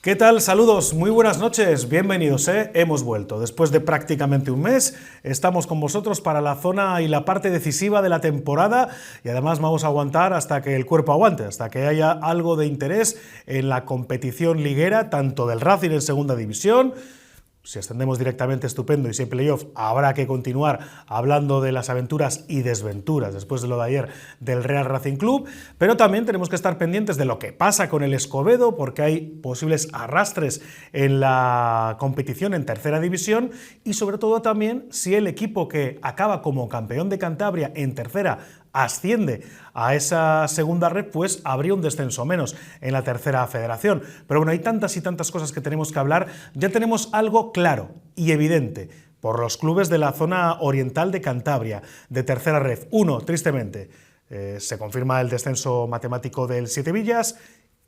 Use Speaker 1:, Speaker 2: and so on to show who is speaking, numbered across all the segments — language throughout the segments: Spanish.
Speaker 1: ¿Qué tal? Saludos, muy buenas noches, bienvenidos, hemos vuelto. Después de prácticamente un mes, estamos con vosotros para la zona y la parte decisiva de la temporada y además vamos a aguantar hasta que el cuerpo aguante, hasta que haya algo de interés en la competición liguera, tanto del Racing en segunda división. Si ascendemos directamente, estupendo, y si en playoff habrá que continuar hablando de las aventuras y desventuras después de lo de ayer del Real Racing Club, pero también tenemos que estar pendientes de lo que pasa con el Escobedo, porque hay posibles arrastres en la competición en tercera división y sobre todo también si el equipo que acaba como campeón de Cantabria en tercera asciende a esa segunda red, pues habría un descenso menos en la tercera federación. Pero bueno, hay tantas y tantas cosas que tenemos que hablar. Ya tenemos algo claro y evidente por los clubes de la zona oriental de Cantabria, de tercera red. Uno, tristemente, se confirma el descenso matemático del Siete Villas.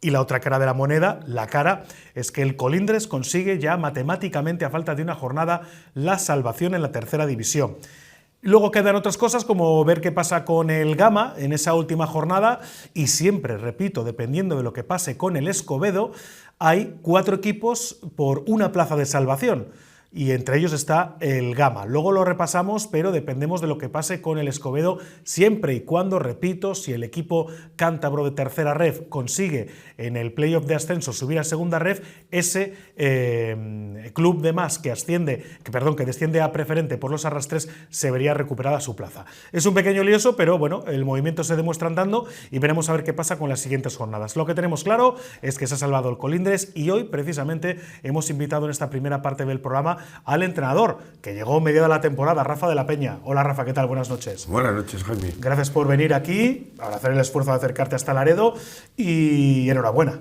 Speaker 1: Y la otra cara de la moneda, la cara, es que el Colindres consigue ya matemáticamente, a falta de una jornada, la salvación en la tercera división. Luego quedan otras cosas como ver qué pasa con el Gama en esa última jornada y siempre, repito, dependiendo de lo que pase con el Escobedo, hay 4 equipos por una plaza de salvación y entre ellos está el Gama. Luego lo repasamos, pero dependemos de lo que pase con el Escobedo siempre y cuando, repito, si el equipo cántabro de tercera ref consigue en el playoff de ascenso subir a segunda ref, ese club de más que desciende a preferente por los arrastres se vería recuperada su plaza. Es un pequeño lioso, pero bueno, el movimiento se demuestra andando y veremos a ver qué pasa con las siguientes jornadas. Lo que tenemos claro es que se ha salvado el Colindres y hoy precisamente hemos invitado en esta primera parte del programa al entrenador, que llegó mediada la temporada, Rafa de la Peña. Hola Rafa, ¿qué tal? Buenas noches.
Speaker 2: Buenas noches, Jaime.
Speaker 1: Gracias por venir aquí, para hacer el esfuerzo de acercarte hasta Laredo y enhorabuena.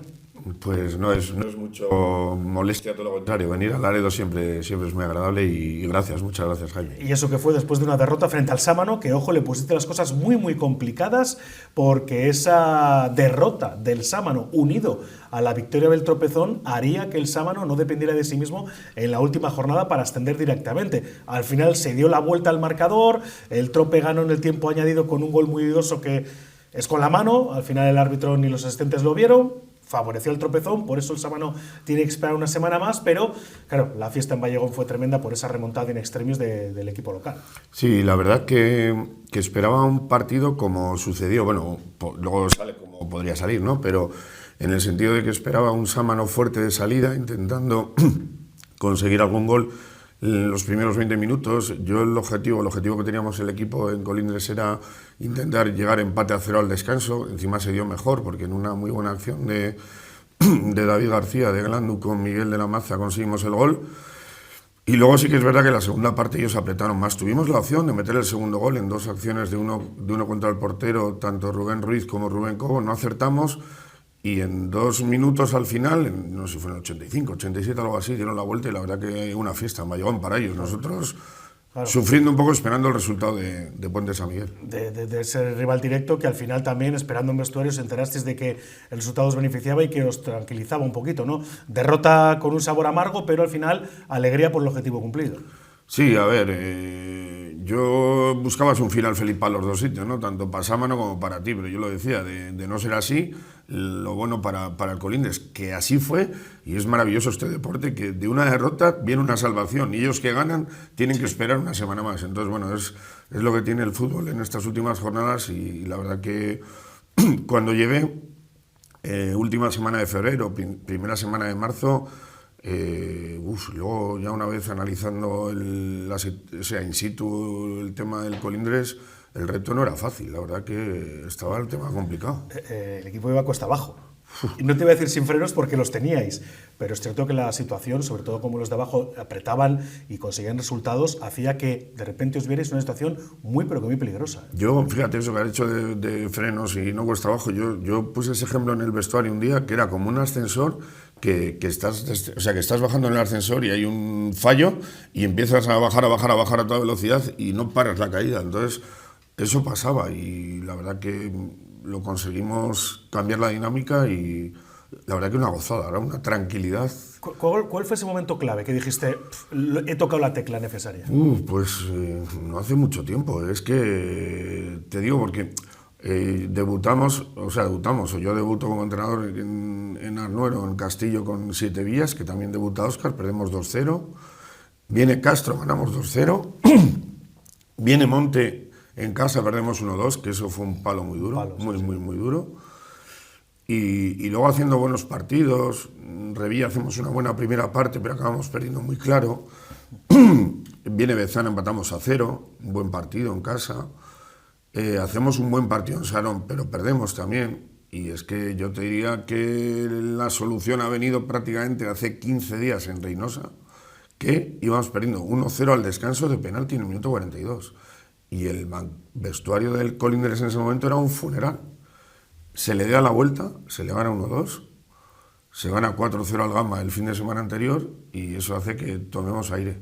Speaker 2: Pues no es mucho molestia, todo lo contrario. Venir a Laredo siempre es muy agradable y gracias, muchas gracias, Jaime.
Speaker 1: Y eso que fue después de una derrota frente al Sámano, que ojo, le pusiste las cosas muy complicadas, porque esa derrota del Sámano unido a la victoria del Tropezón haría que el Sámano no dependiera de sí mismo en la última jornada para ascender directamente. Al final se dio la vuelta al marcador, el Trope ganó en el tiempo añadido con un gol muy dudoso que es con la mano, al final el árbitro ni los asistentes lo vieron, favoreció el Tropezón, por eso el Sámano tiene que esperar una semana más, pero claro, la fiesta en Vallegón fue tremenda por esa remontada in extremis del equipo local.
Speaker 2: Sí, la verdad que esperaba un partido como sucedió, bueno, luego sale como podría salir, ¿no? Pero en el sentido de que esperaba un Sámano fuerte de salida, intentando conseguir algún gol en los primeros 20 minutos. Yo el objetivo que teníamos el equipo en Colindres era intentar llegar empate a 0 al descanso. Encima se dio mejor porque en una muy buena acción de David García de Glandu con Miguel de la Maza conseguimos el gol. Y luego sí que es verdad que en la segunda parte ellos apretaron más. Tuvimos la opción de meter el segundo gol en 2 acciones de uno contra el portero, tanto Rubén Ruiz como Rubén Cobo. No acertamos. Y en 2 minutos al final, no sé si fue en el 85, 87, algo así, dieron la vuelta y la verdad que una fiesta en Vallegón para ellos. Nosotros claro, sufriendo un poco, esperando el resultado de Puente San Miguel.
Speaker 1: De ese rival directo que al final también, esperando en vestuarios, enterasteis de que el resultado os beneficiaba y que os tranquilizaba un poquito, ¿no? Derrota con un sabor amargo, pero al final alegría por el objetivo cumplido.
Speaker 2: Sí, a ver, yo buscabas un final feliz para los dos sitios, ¿no? Tanto para Sámano como para ti, pero yo lo decía, de no ser así, lo bueno para el Colindres, que así fue, y es maravilloso este deporte, que de una derrota viene una salvación, y ellos que ganan tienen que esperar una semana más. Entonces, bueno, es lo que tiene el fútbol en estas últimas jornadas, y la verdad que cuando llegué, última semana de febrero, primera semana de marzo, luego ya una vez analizando in situ el tema del Colindres, el reto no era fácil, la verdad que estaba el tema complicado.
Speaker 1: El equipo iba cuesta abajo. Y no te voy a decir sin frenos porque los teníais, pero es cierto que la situación, sobre todo como los de abajo apretaban y conseguían resultados, hacía que de repente os vierais una situación muy pero que muy peligrosa.
Speaker 2: Yo, fíjate, eso que has hecho de frenos y no cuesta abajo, yo puse ese ejemplo en el vestuario un día, que era como un ascensor que estás bajando en el ascensor y hay un fallo y empiezas a bajar a toda velocidad y no paras la caída. Entonces, eso pasaba y la verdad que lo conseguimos cambiar la dinámica y la verdad que una gozada, era una tranquilidad.
Speaker 1: ¿Cuál fue ese momento clave que dijiste, he tocado la tecla necesaria?
Speaker 2: Pues no hace mucho tiempo, es que te digo porque debutamos, o yo debuto como entrenador en Arnuero, en Castillo, con 7 vías, que también debuta Óscar, perdemos 2-0. Viene Castro, ganamos 2-0. Viene Monte en casa, perdemos 1-2, que eso fue un palo muy duro, muy duro. Y luego haciendo buenos partidos, Revilla hacemos una buena primera parte, pero acabamos perdiendo muy claro. Viene Bezana, empatamos a 0, un buen partido en casa. Hacemos un buen partido en Sarón, pero perdemos también. Y es que yo te diría que la solución ha venido prácticamente hace 15 días en Reynosa, que íbamos perdiendo 1-0 al descanso de penalti en el minuto 42. Y el vestuario del Colindres en ese momento era un funeral. Se le da la vuelta, se le gana 1-2, se gana 4-0 al Gama el fin de semana anterior y eso hace que tomemos aire.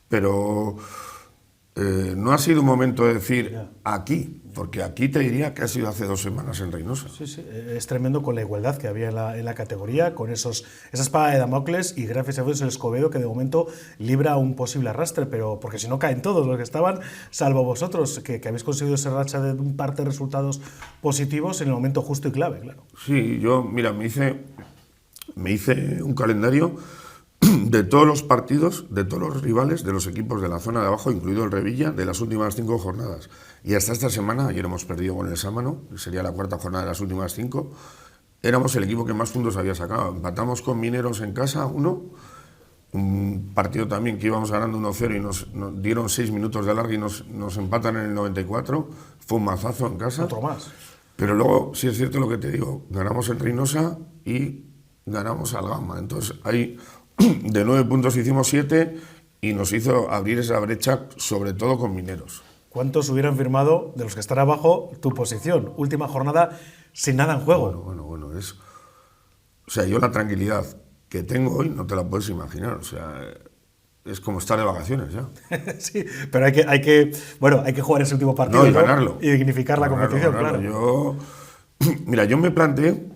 Speaker 2: Pero no ha sido un momento de decir aquí, porque aquí te diría que ha sido hace 2 semanas en Reynosa.
Speaker 1: Sí, es tremendo con la igualdad que había en la categoría, con esa espada de Damocles y gracias a Dios el Escobedo que de momento libra un posible arrastre, pero porque si no caen todos los que estaban, salvo vosotros, que habéis conseguido esa racha de un par de resultados positivos en el momento justo y clave, claro.
Speaker 2: Sí, yo, mira, me hice un calendario de todos los partidos, de todos los rivales, de los equipos de la zona de abajo, incluido el Revilla, de las últimas 5 jornadas. Y hasta esta semana, ayer hemos perdido con el Sámano, que sería la 4ª jornada de las últimas 5, éramos el equipo que más puntos había sacado. Empatamos con Mineros en casa, 1, un partido también que íbamos ganando 1-0 y nos dieron 6 minutos de alargue y nos empatan en el 94, fue un mazazo en casa.
Speaker 1: Otro más.
Speaker 2: Pero luego, sí es cierto lo que te digo, ganamos en Reynosa y ganamos al Gama. Entonces, ahí de 9 puntos hicimos 7 y nos hizo abrir esa brecha, sobre todo con Mineros.
Speaker 1: ¿Cuántos hubieran firmado, de los que están abajo, tu posición? Última jornada sin nada en juego.
Speaker 2: Bueno, o sea, yo la tranquilidad que tengo hoy no te la puedes imaginar, o sea, es como estar de vacaciones ya.
Speaker 1: Sí, pero hay que jugar ese último partido
Speaker 2: y ganarlo.
Speaker 1: Y dignificar la competición, claro.
Speaker 2: Yo me planteé,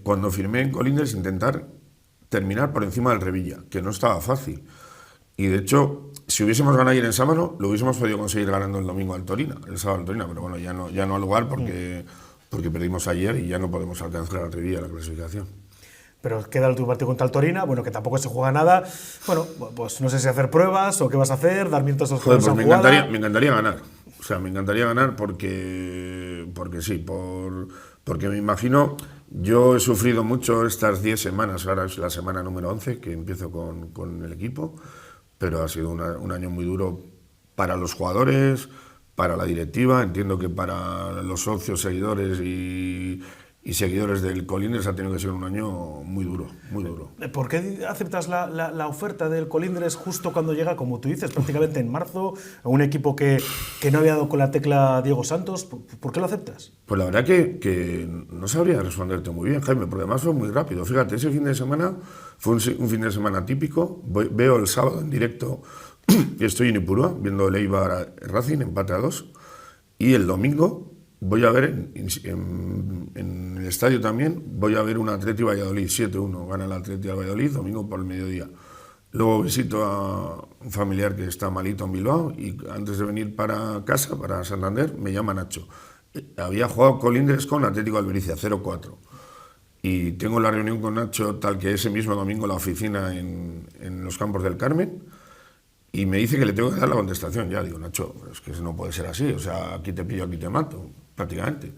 Speaker 2: cuando firmé en Colindres, intentar terminar por encima del Revilla, que no estaba fácil. Y de hecho, si hubiésemos ganado ayer en Sámano, lo hubiésemos podido conseguir ganando el domingo al Torina, el sábado al Torina, pero bueno, ya no al lugar porque perdimos ayer y ya no podemos alcanzar al Revilla la clasificación.
Speaker 1: Pero queda el último partido contra el Torina, bueno, que tampoco se juega nada. Bueno, pues no sé si hacer pruebas o qué vas a hacer, dar mientras los jugadores
Speaker 2: me encantaría ganar. O sea, me encantaría ganar porque sí, porque me imagino, yo he sufrido mucho estas 10 semanas, ahora es la semana número 11 que empiezo con el equipo, pero ha sido un año muy duro para los jugadores, para la directiva, entiendo que para los socios, seguidores y seguidores del Colindres ha tenido que ser un año muy duro, muy duro.
Speaker 1: ¿Por qué aceptas la oferta del Colindres justo cuando llega, como tú dices, prácticamente en marzo, a un equipo que no había dado con la tecla Diego Santos? ¿Por qué lo aceptas?
Speaker 2: Pues la verdad que no sabría responderte muy bien, Jaime, porque además fue muy rápido. Fíjate, ese fin de semana fue un fin de semana típico. Veo el sábado en directo que estoy en Ipurúa, viendo el Eibar Racing, empate a 2, y el domingo voy a ver en el estadio también, voy a ver un Atleti Valladolid, 7-1, gana el Atleti Valladolid, domingo por el mediodía. Luego visito a un familiar que está malito en Bilbao y antes de venir para casa, para Santander, me llama Nacho. Había jugado Colindres con Atlético Albericia, 0-4. Y tengo la reunión con Nacho, tal que ese mismo domingo la oficina en los Campos del Carmen, y me dice que le tengo que dar la contestación. Ya digo, Nacho, es que no puede ser así, o sea, aquí te pillo, aquí te mato, prácticamente.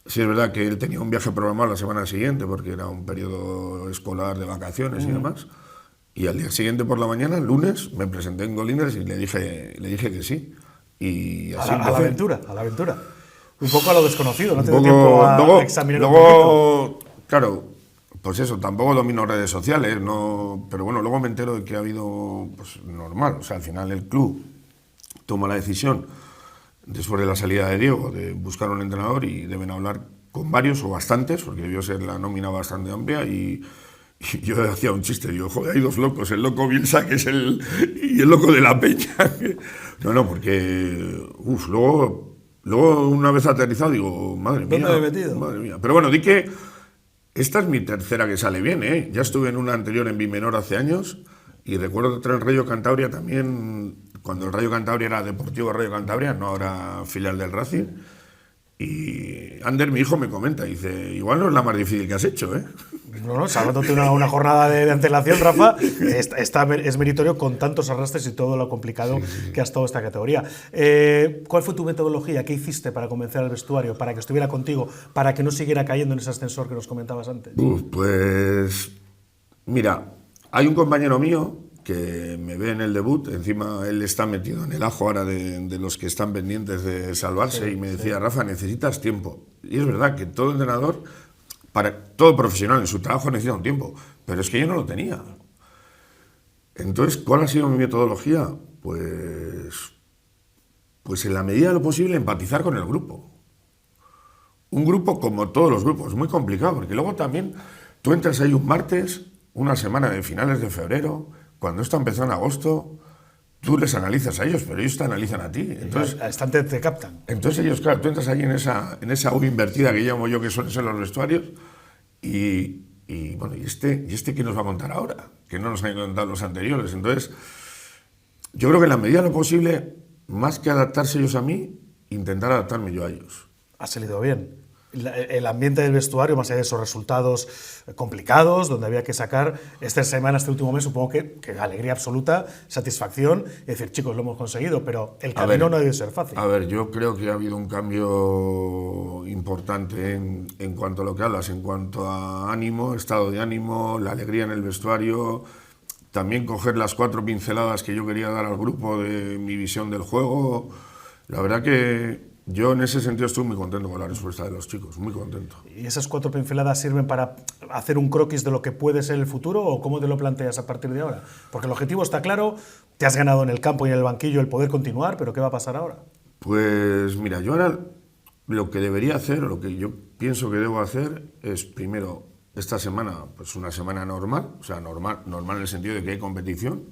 Speaker 2: Sí es verdad que él tenía un viaje programado la semana siguiente, porque era un periodo escolar de vacaciones y demás, y al día siguiente por la mañana, el lunes, me presenté en Colindres y le dije que sí. Y así
Speaker 1: a la aventura. Un poco a lo desconocido, no tengo
Speaker 2: tiempo
Speaker 1: a examinar un
Speaker 2: poquito. Claro, pues eso, tampoco domino redes sociales, no, pero bueno, luego me entero de que ha habido, pues normal, o sea, al final el club toma la decisión, después de la salida de Diego, de buscar un entrenador y deben hablar con varios o bastantes, porque debió ser la nómina bastante amplia y yo hacía un chiste, digo, joder, hay 2 locos, el loco Bielsa, que es y el loco de la Peña. No, porque, luego una vez aterrizado digo, madre mía.
Speaker 1: ¿Dónde me he metido?
Speaker 2: Madre mía. Pero bueno, di que esta es mi tercera que sale bien, ¿eh? Ya estuve en una anterior en Bimenor hace años y recuerdo otra en Rayo Cantabria también, cuando el Rayo Cantabria era Deportivo Rayo Cantabria, no ahora filial del Racing, Y Ander, mi hijo, me comenta, dice, igual no es la más difícil que has hecho, ¿eh?
Speaker 1: No, salvándote una jornada de antelación, Rafa, es meritorio con tantos arrastres y todo lo complicado que ha estado esta categoría. ¿Cuál fue tu metodología? ¿Qué hiciste para convencer al vestuario, para que estuviera contigo, para que no siguiera cayendo en ese ascensor que nos comentabas antes?
Speaker 2: Pues, mira, hay un compañero mío que me ve en el debut, encima él está metido en el ajo ahora de los que están pendientes de salvarse, y me decía, Rafa, necesitas tiempo. Y es verdad que todo entrenador, todo profesional en su trabajo necesita un tiempo, pero es que yo no lo tenía. Entonces, ¿cuál ha sido mi metodología? Pues en la medida de lo posible empatizar con el grupo. Un grupo como todos los grupos, muy complicado, porque luego también tú entras ahí un martes, una semana de finales de febrero, cuando esto empezó en agosto, tú les analizas a ellos, pero ellos te analizan a ti. Entonces,
Speaker 1: al instante te captan.
Speaker 2: Entonces ellos, claro, tú entras ahí en esa U invertida que llamo yo, que suelen ser los vestuarios, y bueno, ¿y este qué nos va a contar ahora? Que no nos han contado los anteriores. Entonces, yo creo que en la medida de lo posible, más que adaptarse ellos a mí, intentar adaptarme yo a ellos.
Speaker 1: Ha salido bien. El ambiente del vestuario, más allá de esos resultados complicados, donde había que sacar esta semana, este último mes, supongo que alegría absoluta, satisfacción, y decir, chicos, lo hemos conseguido, pero el camino no debe ser fácil.
Speaker 2: A ver, yo creo que ha habido un cambio importante en cuanto a lo que hablas, en cuanto a ánimo, estado de ánimo, la alegría en el vestuario, también coger las 4 pinceladas que yo quería dar al grupo de mi visión del juego. La verdad que yo en ese sentido estoy muy contento con la respuesta de los chicos, muy contento.
Speaker 1: ¿Y esas 4 pinceladas sirven para hacer un croquis de lo que puede ser el futuro o cómo te lo planteas a partir de ahora? Porque el objetivo está claro, te has ganado en el campo y en el banquillo el poder continuar, pero ¿qué va a pasar ahora?
Speaker 2: Pues mira, yo ahora lo que debería hacer, o lo que yo pienso que debo hacer, es primero, esta semana, pues una semana normal, o sea, normal en el sentido de que hay competición,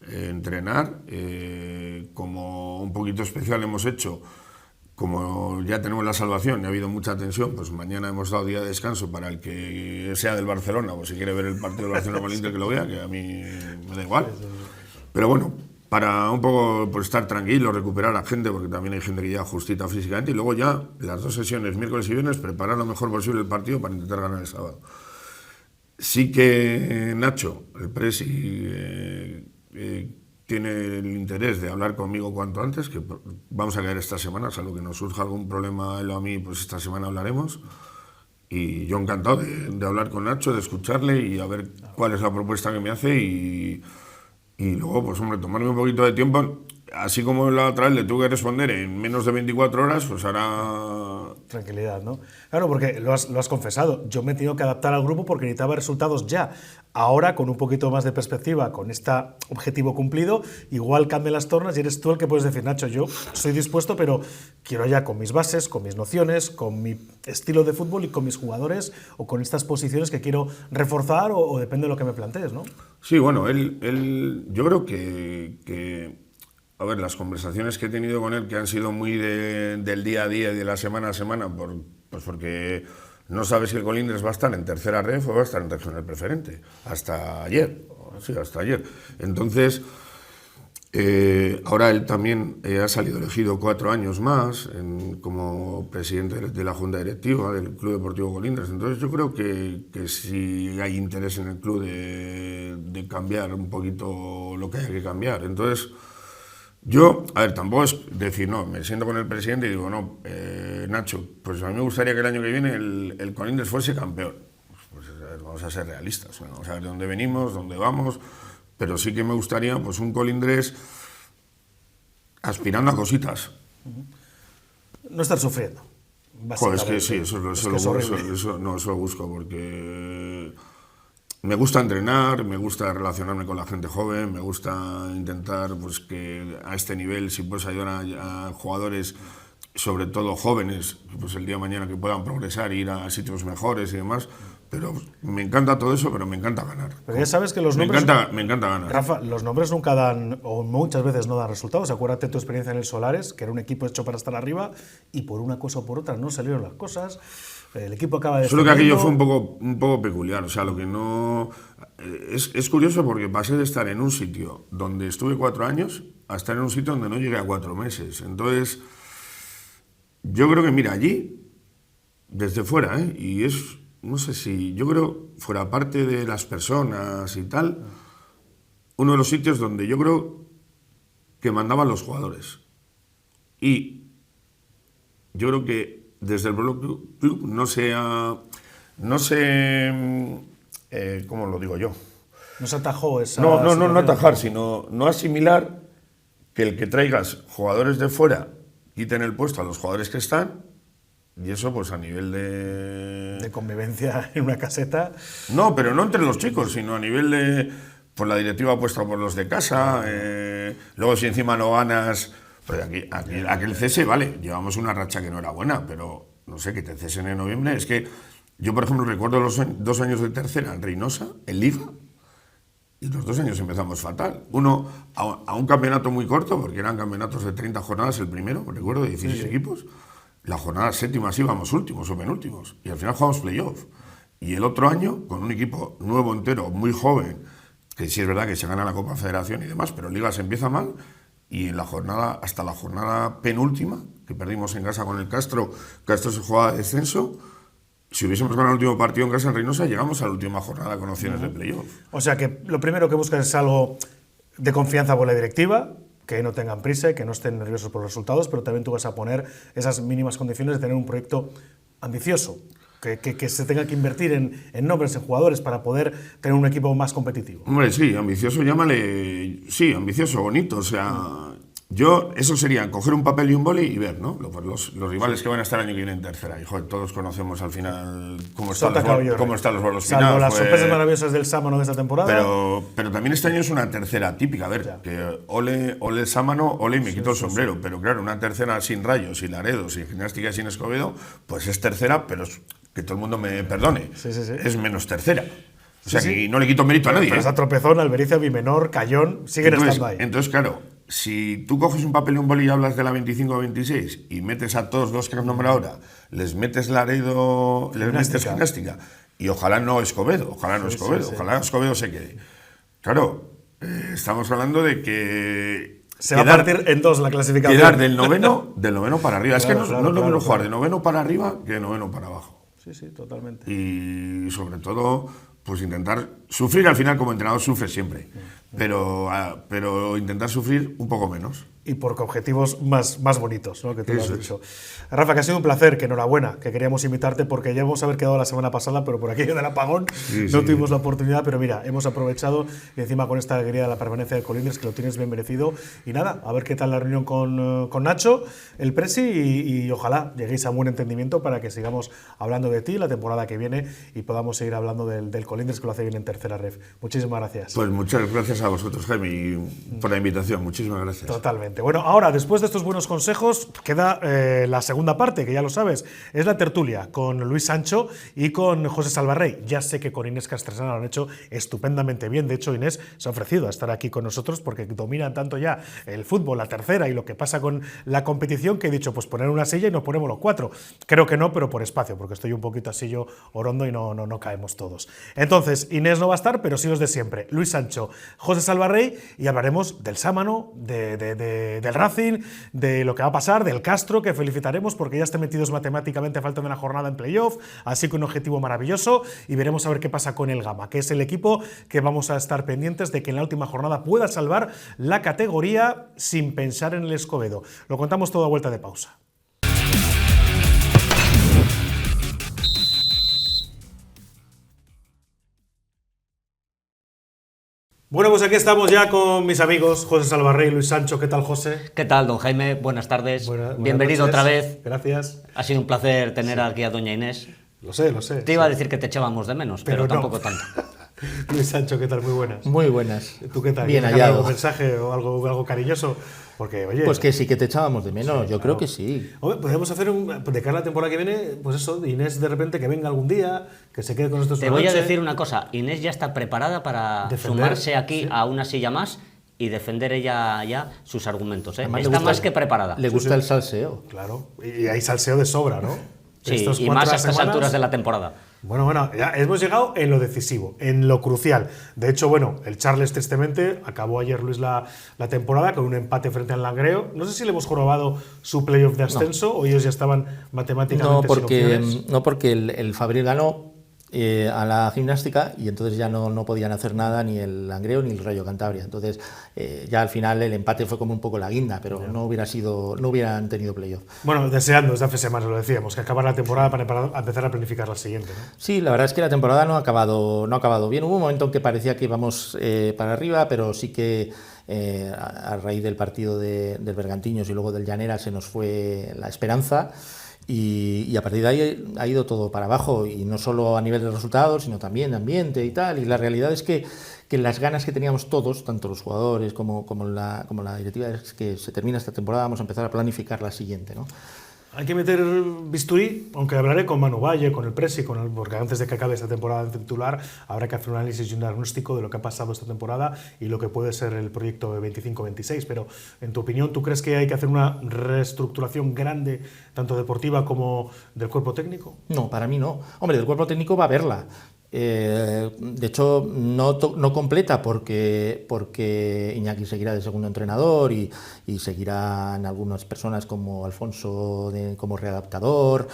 Speaker 2: entrenar, como un poquito especial hemos hecho. Como ya tenemos la salvación y ha habido mucha tensión, pues mañana hemos dado día de descanso para el que sea del Barcelona, o si quiere ver el partido del Barcelona con el Inter, que lo vea, que a mí me da igual. Pero bueno, para un poco pues, estar tranquilo, recuperar a gente, porque también hay gente que ya justita físicamente, y luego ya las 2 sesiones, miércoles y viernes, preparar lo mejor posible el partido para intentar ganar el sábado. Sí que Nacho, el presi, tiene el interés de hablar conmigo cuanto antes, que vamos a caer esta semana, salvo que nos surja algún problema él o a mí, pues esta semana hablaremos. Y yo encantado de hablar con Nacho, de escucharle y a ver cuál es la propuesta que me hace y luego, pues hombre, tomarme un poquito de tiempo. Así como la otra vez le tuve que responder en menos de 24 horas, pues ahora...
Speaker 1: Tranquilidad, ¿no? Claro, porque lo has confesado. Yo me he tenido que adaptar al grupo porque necesitaba resultados ya. Ahora, con un poquito más de perspectiva, con este objetivo cumplido, igual cambian las tornas y eres tú el que puedes decir, Nacho, yo soy dispuesto, pero quiero ya con mis bases, con mis nociones, con mi estilo de fútbol y con mis jugadores o con estas posiciones que quiero reforzar o depende de lo que me plantees, ¿no?
Speaker 2: Sí, bueno, yo creo que a ver, las conversaciones que he tenido con él, que han sido muy del día a día y de la semana a semana, pues porque no sabes si el Colindres va a estar en tercera ref o va a estar en regional preferente. Hasta ayer. Sí, hasta ayer. Entonces, ahora él también ha salido elegido 4 años más como presidente de la Junta Directiva del Club Deportivo Colindres. Entonces, yo creo que sí hay interés en el club de cambiar un poquito lo que haya que cambiar. Entonces, yo, a ver, tampoco es decir, no, me siento con el presidente y digo, no, Nacho, pues a mí me gustaría que el año que viene el Colindres fuese campeón. Pues vamos a ser realistas, vamos a ver de dónde venimos, dónde vamos, pero sí que me gustaría pues un Colindres aspirando a cositas.
Speaker 1: No estar sufriendo.
Speaker 2: Joder, es que sí, eso lo busco, porque... Me gusta entrenar, me gusta relacionarme con la gente joven, me gusta intentar pues, que a este nivel, si puedes ayudar a jugadores, sobre todo jóvenes, pues el día de mañana que puedan progresar, ir a sitios mejores y demás. Pero me encanta todo eso, pero me encanta ganar.
Speaker 1: Pero ya sabes que los nombres...
Speaker 2: Me encanta ganar.
Speaker 1: Rafa, los nombres nunca dan, o muchas veces no dan resultados. Acuérdate de tu experiencia en el Solares, que era un equipo hecho para estar arriba, y por una cosa o por otra no salieron las cosas. El equipo acaba de...
Speaker 2: Solo que aquello fue un poco peculiar. O sea, lo que no... Es curioso porque pasé de estar en un sitio donde estuve 4 años a estar en un sitio donde no llegué a 4 meses. Entonces... Yo creo que, mira, allí, desde fuera, y es, no sé si, yo creo, fuera parte de las personas y tal, uno de los sitios donde yo creo que mandaban los jugadores. Y yo creo que desde el club no se, ¿cómo lo digo yo?
Speaker 1: No se atajó esa
Speaker 2: No atajar, sino no asimilar que el que traigas jugadores de fuera quiten el puesto a los jugadores que están, y eso pues a nivel
Speaker 1: de convivencia en una caseta.
Speaker 2: No, pero no entre los chicos, sino a nivel de, pues la directiva apuesta por los de casa, luego si encima no ganas, pues aquel cese, vale, llevamos una racha que no era buena, pero no sé, que te cesen en noviembre, es que yo por ejemplo recuerdo los 2 años de tercera en Reynosa, en Liga, y los 2 años empezamos fatal. Uno a un campeonato muy corto, porque eran campeonatos de 30 jornadas el primero, recuerdo, de 16 equipos. La jornada séptima íbamos últimos o penúltimos. Y al final jugamos playoff. Y el otro año, con un equipo nuevo entero, muy joven, que sí es verdad que se gana la Copa Federación y demás, pero en Liga se empieza mal. Y en la jornada, hasta la jornada penúltima, que perdimos en casa con el Castro se jugaba de descenso. Si hubiésemos ganado el último partido en casa en Reynosa, llegamos a la última jornada con opciones de playoff.
Speaker 1: O sea que lo primero que buscas es algo de confianza por la directiva, que no tengan prisa y que no estén nerviosos por los resultados, pero también tú vas a poner esas mínimas condiciones de tener un proyecto ambicioso, que se tenga que invertir en nombres, en jugadores, para poder tener un equipo más competitivo.
Speaker 2: Hombre, sí, ambicioso, llámale, sí, ambicioso, bonito, o sea... Yo, eso sería coger un papel y un boli y ver, ¿no? Los rivales que van a estar el año que viene en tercera. Y, joder, todos conocemos al final cómo están los bolos finales.
Speaker 1: Salvo las sorpresas maravillosas del Sámano de esta temporada.
Speaker 2: Pero también este año es una tercera típica. A ver, que ole el Sámano, ole y me quito el sombrero. Pero claro, una tercera sin Rayos, sin Laredo, sin Gimnástica y sin Escobedo, pues es tercera, pero que todo el mundo me perdone. Es menos tercera. O sea, que no le quito mérito a nadie.
Speaker 1: Pero esa tropezón, Albericia, Bimenor, Cayón, siguen estando ahí.
Speaker 2: Entonces, claro, si tú coges un papel y un boli y hablas de la 25 a 26 y metes a todos los que has nombrado ahora, les metes Laredo, les metes Gimnástica, y ojalá no Escobedo, ojalá Escobedo se quede. Claro, estamos hablando de que...
Speaker 1: Se va a partir en dos la clasificación.
Speaker 2: Quedar del noveno para arriba. Claro, es que no es lo mismo jugar de noveno para arriba que de noveno para abajo.
Speaker 1: Sí, totalmente.
Speaker 2: Y sobre todo, pues intentar sufrir, al final como entrenador sufre siempre, pero intentar sufrir un poco menos.
Speaker 1: Y por objetivos más bonitos, ¿no? Que tú lo has dicho. Rafa, que ha sido un placer, que enhorabuena, que queríamos invitarte porque ya hemos haber quedado la semana pasada, pero por aquello del apagón no tuvimos la oportunidad, pero mira, hemos aprovechado y encima con esta alegría de la permanencia de Colindres, que lo tienes bien merecido. Y nada, a ver qué tal la reunión con Nacho, el presi, y ojalá lleguéis a un buen entendimiento para que sigamos hablando de ti la temporada que viene y podamos seguir hablando del Colindres, que lo hace bien en tercera ref. Muchísimas gracias.
Speaker 2: Pues muchas gracias a vosotros, Jaime, por la invitación. Muchísimas gracias.
Speaker 1: Totalmente. Bueno, ahora, después de estos buenos consejos, queda la segunda parte, que ya lo sabes, es la tertulia con Luis Sancho y con José Salvarrey. Ya sé que con Inés Castresana lo han hecho estupendamente bien. De hecho, Inés se ha ofrecido a estar aquí con nosotros porque dominan tanto ya el fútbol, la tercera y lo que pasa con la competición, que he dicho, pues poner una silla y nos ponemos los 4. Creo que no, pero por espacio, porque estoy un poquito así yo orondo y no caemos todos. Entonces, Inés no va a estar, pero sí los de siempre. Luis Sancho, José Salvarrey, y hablaremos del Sámano, del Racing, de lo que va a pasar, del Castro, que felicitaremos porque ya están metidos matemáticamente, faltan una jornada en playoff, así que un objetivo maravilloso, y veremos a ver qué pasa con el Gama, que es el equipo que vamos a estar pendientes de que en la última jornada pueda salvar la categoría sin pensar en el Escobedo. Lo contamos todo a vuelta de pausa. Bueno, pues aquí estamos ya con mis amigos José Salvarrey y Luis Sancho. ¿Qué tal, José?
Speaker 3: ¿Qué tal, don Jaime? Buenas tardes.
Speaker 1: noches.
Speaker 3: Bienvenido otra vez.
Speaker 1: Gracias.
Speaker 3: Ha sido un placer tener aquí a doña Inés.
Speaker 1: Lo sé.
Speaker 3: Te iba a decir que te echábamos de menos, pero tampoco tanto.
Speaker 1: Luis Sancho, ¿qué tal? Muy buenas.
Speaker 4: Muy buenas.
Speaker 1: ¿Tú qué tal?
Speaker 4: Bien
Speaker 1: hallado.
Speaker 4: hallado.
Speaker 1: ¿Un mensaje o algo cariñoso? Porque, oye...
Speaker 4: Pues que sí que te echábamos de menos, yo creo que sí.
Speaker 1: Hombre, podemos hacer de cara a la temporada que viene, pues eso, Inés de repente que venga algún día, que se quede con nosotros.
Speaker 3: Te voy a decir una cosa, Inés ya está preparada para sumarse aquí a una silla más y defender ella ya sus argumentos. Está más que preparada.
Speaker 4: Le gusta el salseo.
Speaker 1: Claro, y hay salseo de sobra, ¿no?
Speaker 3: Sí, y más a estas alturas de la temporada.
Speaker 1: Bueno, ya hemos llegado en lo decisivo, en lo crucial. De hecho, bueno, el Charles tristemente acabó ayer, Luis, la temporada con un empate frente al Langreo. No sé si le hemos jorobado su playoff de ascenso o ellos ya estaban matemáticamente sin opciones.
Speaker 4: No, porque el Fabril ganó a la Gimnástica y entonces ya no podían hacer nada ni el Langreo ni el Rayo Cantabria. Entonces ya al final el empate fue como un poco la guinda, pero no hubieran tenido playoff.
Speaker 1: Bueno, deseando desde hace semanas, lo decíamos, que acabara la temporada para empezar a planificar la siguiente, ¿no?
Speaker 4: Sí, la verdad es que la temporada no ha acabado bien. Hubo un momento en que parecía que íbamos para arriba, pero sí que a raíz del partido del Bergantiños y luego del Llanera se nos fue la esperanza. Y a partir de ahí ha ido todo para abajo, y no solo a nivel de resultados, sino también de ambiente y tal. Y la realidad es que las ganas que teníamos todos, tanto los jugadores como la directiva, es que se termina esta temporada, vamos a empezar a planificar la siguiente, ¿no?
Speaker 1: Hay que meter bisturí, aunque hablaré con Manu Valle, con el Presi, porque antes de que acabe esta temporada titular habrá que hacer un análisis y un diagnóstico de lo que ha pasado esta temporada y lo que puede ser el proyecto de 25-26. Pero, en tu opinión, ¿tú crees que hay que hacer una reestructuración grande, tanto deportiva como del cuerpo técnico?
Speaker 4: No, para mí no. Hombre, del cuerpo técnico va a haberla. De hecho, no completa porque Iñaki seguirá de segundo entrenador y seguirán algunas personas como Alfonso como readaptador.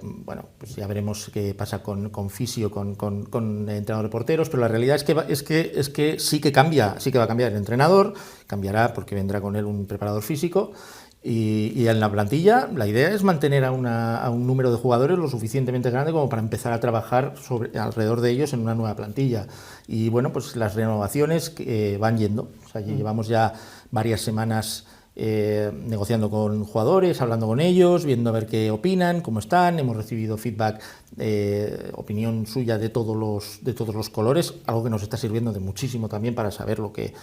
Speaker 4: Bueno, pues ya veremos qué pasa con Fisio, con entrenador de porteros, pero la realidad es que sí que va a cambiar el entrenador, cambiará porque vendrá con él un preparador físico. Y en la plantilla la idea es mantener a un número de jugadores lo suficientemente grande como para empezar a trabajar alrededor de ellos en una nueva plantilla. Y bueno, pues las renovaciones van yendo. O sea, llevamos ya varias semanas negociando con jugadores, hablando con ellos, viendo a ver qué opinan, cómo están. Hemos recibido feedback, opinión suya de todos los colores, algo que nos está sirviendo de muchísimo también para saber lo que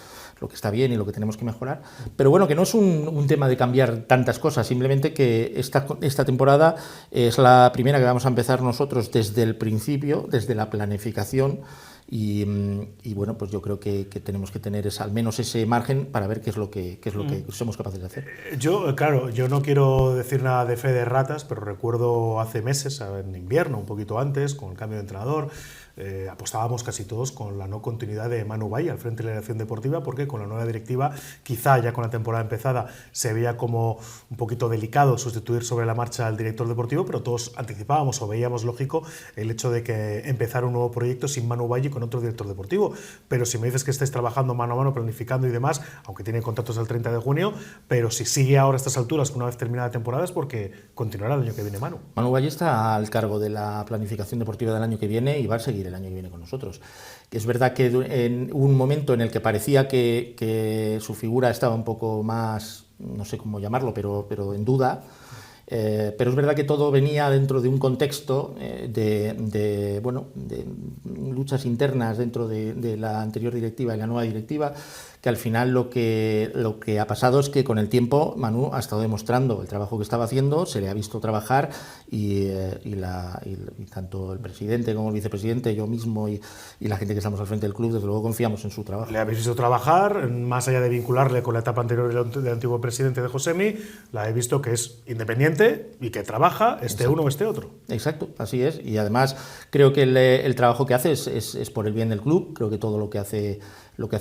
Speaker 4: está bien y lo que tenemos que mejorar. Pero bueno, que no es un tema de cambiar tantas cosas, simplemente que esta temporada es la primera que vamos a empezar nosotros desde el principio, desde la planificación. Y bueno, pues yo creo que tenemos que tener al menos ese margen para ver qué es lo que somos capaces de hacer.
Speaker 1: Claro, yo no quiero decir nada de fe de ratas, pero recuerdo hace meses, en invierno, un poquito antes, con el cambio de entrenador, apostábamos casi todos con la no continuidad de Manu Valle al frente de la dirección deportiva, porque con la nueva directiva, quizá ya con la temporada empezada, se veía como un poquito delicado sustituir sobre la marcha al director deportivo, pero todos anticipábamos o veíamos lógico el hecho de que empezara un nuevo proyecto sin Manu Valle y con otro director deportivo. Pero si me dices que estáis trabajando mano a mano, planificando y demás, aunque tiene contratos al 30 de junio, pero si sigue ahora a estas alturas, una vez terminada la temporada, es porque continuará el año que viene Manu.
Speaker 4: Manu Valle está al cargo de la planificación deportiva del año que viene y va a seguir el año que viene con nosotros. Es verdad que en un momento en el que parecía que su figura estaba un poco más, no sé cómo llamarlo, pero en duda. Pero es verdad que todo venía dentro de un contexto de luchas internas dentro de la anterior directiva y la nueva directiva, que al final lo que ha pasado es que con el tiempo Manu ha estado demostrando el trabajo que estaba haciendo, se le ha visto trabajar y tanto el presidente como el vicepresidente, yo mismo y la gente que estamos al frente del club, desde luego confiamos en su trabajo.
Speaker 1: Le habéis visto trabajar, más allá de vincularle con la etapa anterior del antiguo presidente de Josemi, la he visto que es independiente y que trabaja, uno o otro.
Speaker 4: Exacto, así es. Y además creo que el trabajo que hace es por el bien del club. Creo que todo lo que hace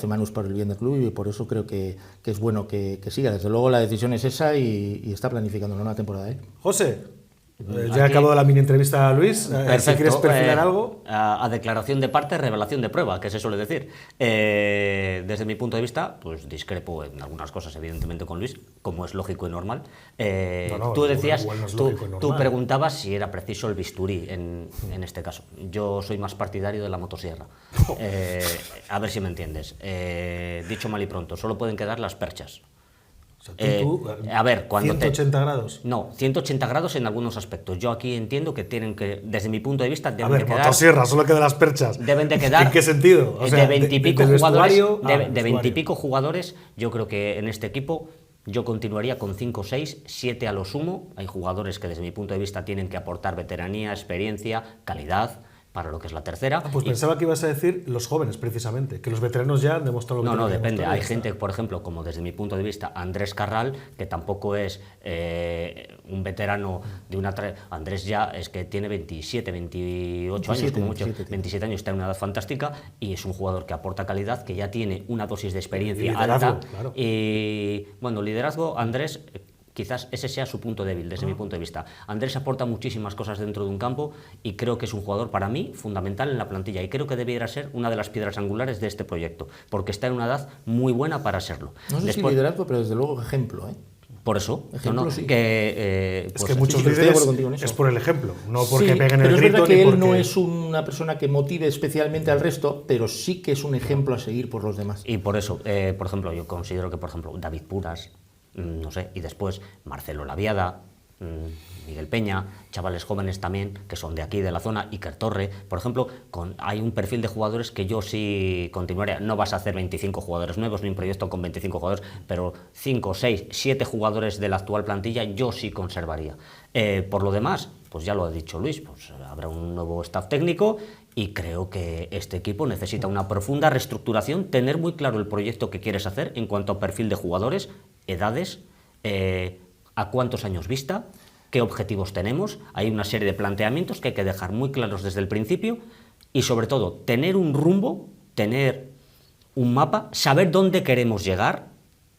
Speaker 4: Manu es por el bien del club y por eso creo que es bueno que siga. Desde luego la decisión es esa y está planificando una nueva temporada.
Speaker 1: José, ya acabado la mini entrevista a Luis.
Speaker 3: Perfecto.
Speaker 1: Si quieres perfilar algo.
Speaker 3: A declaración de parte, revelación de prueba, que se suele decir. Desde mi punto de vista, pues discrepo en algunas cosas, evidentemente, con Luis, como es lógico y normal. Tú decías, tú preguntabas si era preciso el bisturí en este caso. Yo soy más partidario de la motosierra. A ver si me entiendes. Dicho mal y pronto, solo pueden quedar las perchas.
Speaker 1: O sea,
Speaker 3: a ver, cuando
Speaker 1: 180 grados.
Speaker 3: No, 180 grados en algunos aspectos. Yo aquí entiendo que tienen que, desde mi punto de vista, deben de quedar.
Speaker 1: Motosierra, solo quedan las perchas.
Speaker 3: Deben de quedar.
Speaker 1: ¿En qué sentido? O sea,
Speaker 3: de 20 y pico jugadores. De 20 y
Speaker 1: vestuario.
Speaker 3: pico jugadores, yo creo que en este equipo yo continuaría con 5, 6, 7 a lo sumo. Hay jugadores que desde mi punto de vista tienen que aportar veteranía, experiencia, calidad. para lo que es la tercera.
Speaker 1: Pues pensaba que ibas a decir los jóvenes, precisamente, que los veteranos ya han demostrado lo que
Speaker 3: No,
Speaker 1: tienen que
Speaker 3: depende.
Speaker 1: demostrar.
Speaker 3: Hay gente, por ejemplo, como desde mi punto de vista, Andrés Carral, que tampoco es un veterano de una... Andrés ya es que tiene 27, 28 años, como mucho, 27 años, está en una edad fantástica y es un jugador que aporta calidad, que ya tiene una dosis de experiencia alta.
Speaker 1: Claro.
Speaker 3: Y, bueno, liderazgo, Andrés... Quizás ese sea su punto débil, desde mi punto de vista. Andrés aporta muchísimas cosas dentro de un campo y creo que es un jugador, para mí, fundamental en la plantilla. Y creo que debiera ser una de las piedras angulares de este proyecto, porque está en una edad muy buena para serlo.
Speaker 4: No sé si liderazgo, pero desde luego ejemplo, ¿eh?
Speaker 3: Por eso,
Speaker 4: ejemplo, sí.
Speaker 1: Es que muchos
Speaker 4: sí,
Speaker 1: líderes
Speaker 4: en eso.
Speaker 1: es por el ejemplo, no porque
Speaker 4: Sí,
Speaker 1: peguen
Speaker 4: pero
Speaker 1: el
Speaker 4: es
Speaker 1: grito
Speaker 4: verdad que
Speaker 1: ni
Speaker 4: él
Speaker 1: porque...
Speaker 4: no es una persona que motive especialmente al resto, pero sí que es un ejemplo a seguir por los demás.
Speaker 3: Y por eso, por ejemplo, yo considero que, por ejemplo, David Puras, no sé, y después Marcelo Laviada, Miguel Peña, chavales jóvenes también que son de aquí, de la zona, Iker Torre, por ejemplo, hay un perfil de jugadores que yo sí continuaría. No vas a hacer 25 jugadores nuevos ni un proyecto con 25 jugadores, pero 5, 6, 7 jugadores de la actual plantilla yo sí conservaría. Por lo demás, pues ya lo ha dicho Luis, pues habrá un nuevo staff técnico y creo que este equipo necesita una profunda reestructuración, tener muy claro el proyecto que quieres hacer en cuanto a perfil de jugadores, edades, a cuántos años vista, qué objetivos tenemos. Hay una serie de planteamientos que hay que dejar muy claros desde el principio y, sobre todo, tener un rumbo, tener un mapa, saber dónde queremos llegar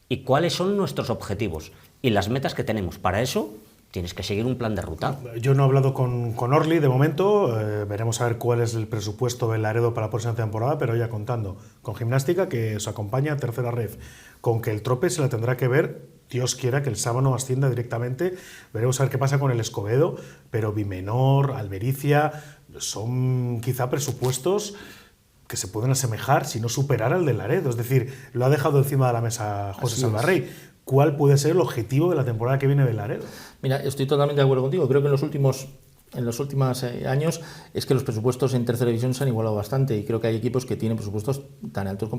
Speaker 3: y cuáles son nuestros objetivos y las metas que tenemos. Para eso tienes que seguir un plan de ruta.
Speaker 1: Yo no he hablado con Orly de momento, veremos a ver cuál es el presupuesto del Laredo para la próxima temporada, pero ya contando con Gimnástica, que os acompaña a tercera ref, con que el Trope se la tendrá que ver, Dios quiera que el Sábano ascienda directamente, veremos a ver qué pasa con el Escobedo, pero Bimenor, Albericia, son quizá presupuestos que se pueden asemejar, si no superar al del Laredo, es decir, lo ha dejado encima de la mesa José Salvarrey. ¿Cuál puede ser el objetivo de la temporada que viene del Laredo?
Speaker 4: Mira, estoy totalmente de acuerdo contigo. Creo que en los últimos años es que los presupuestos en tercera división se han igualado bastante y creo que hay equipos que tienen presupuestos tan altos,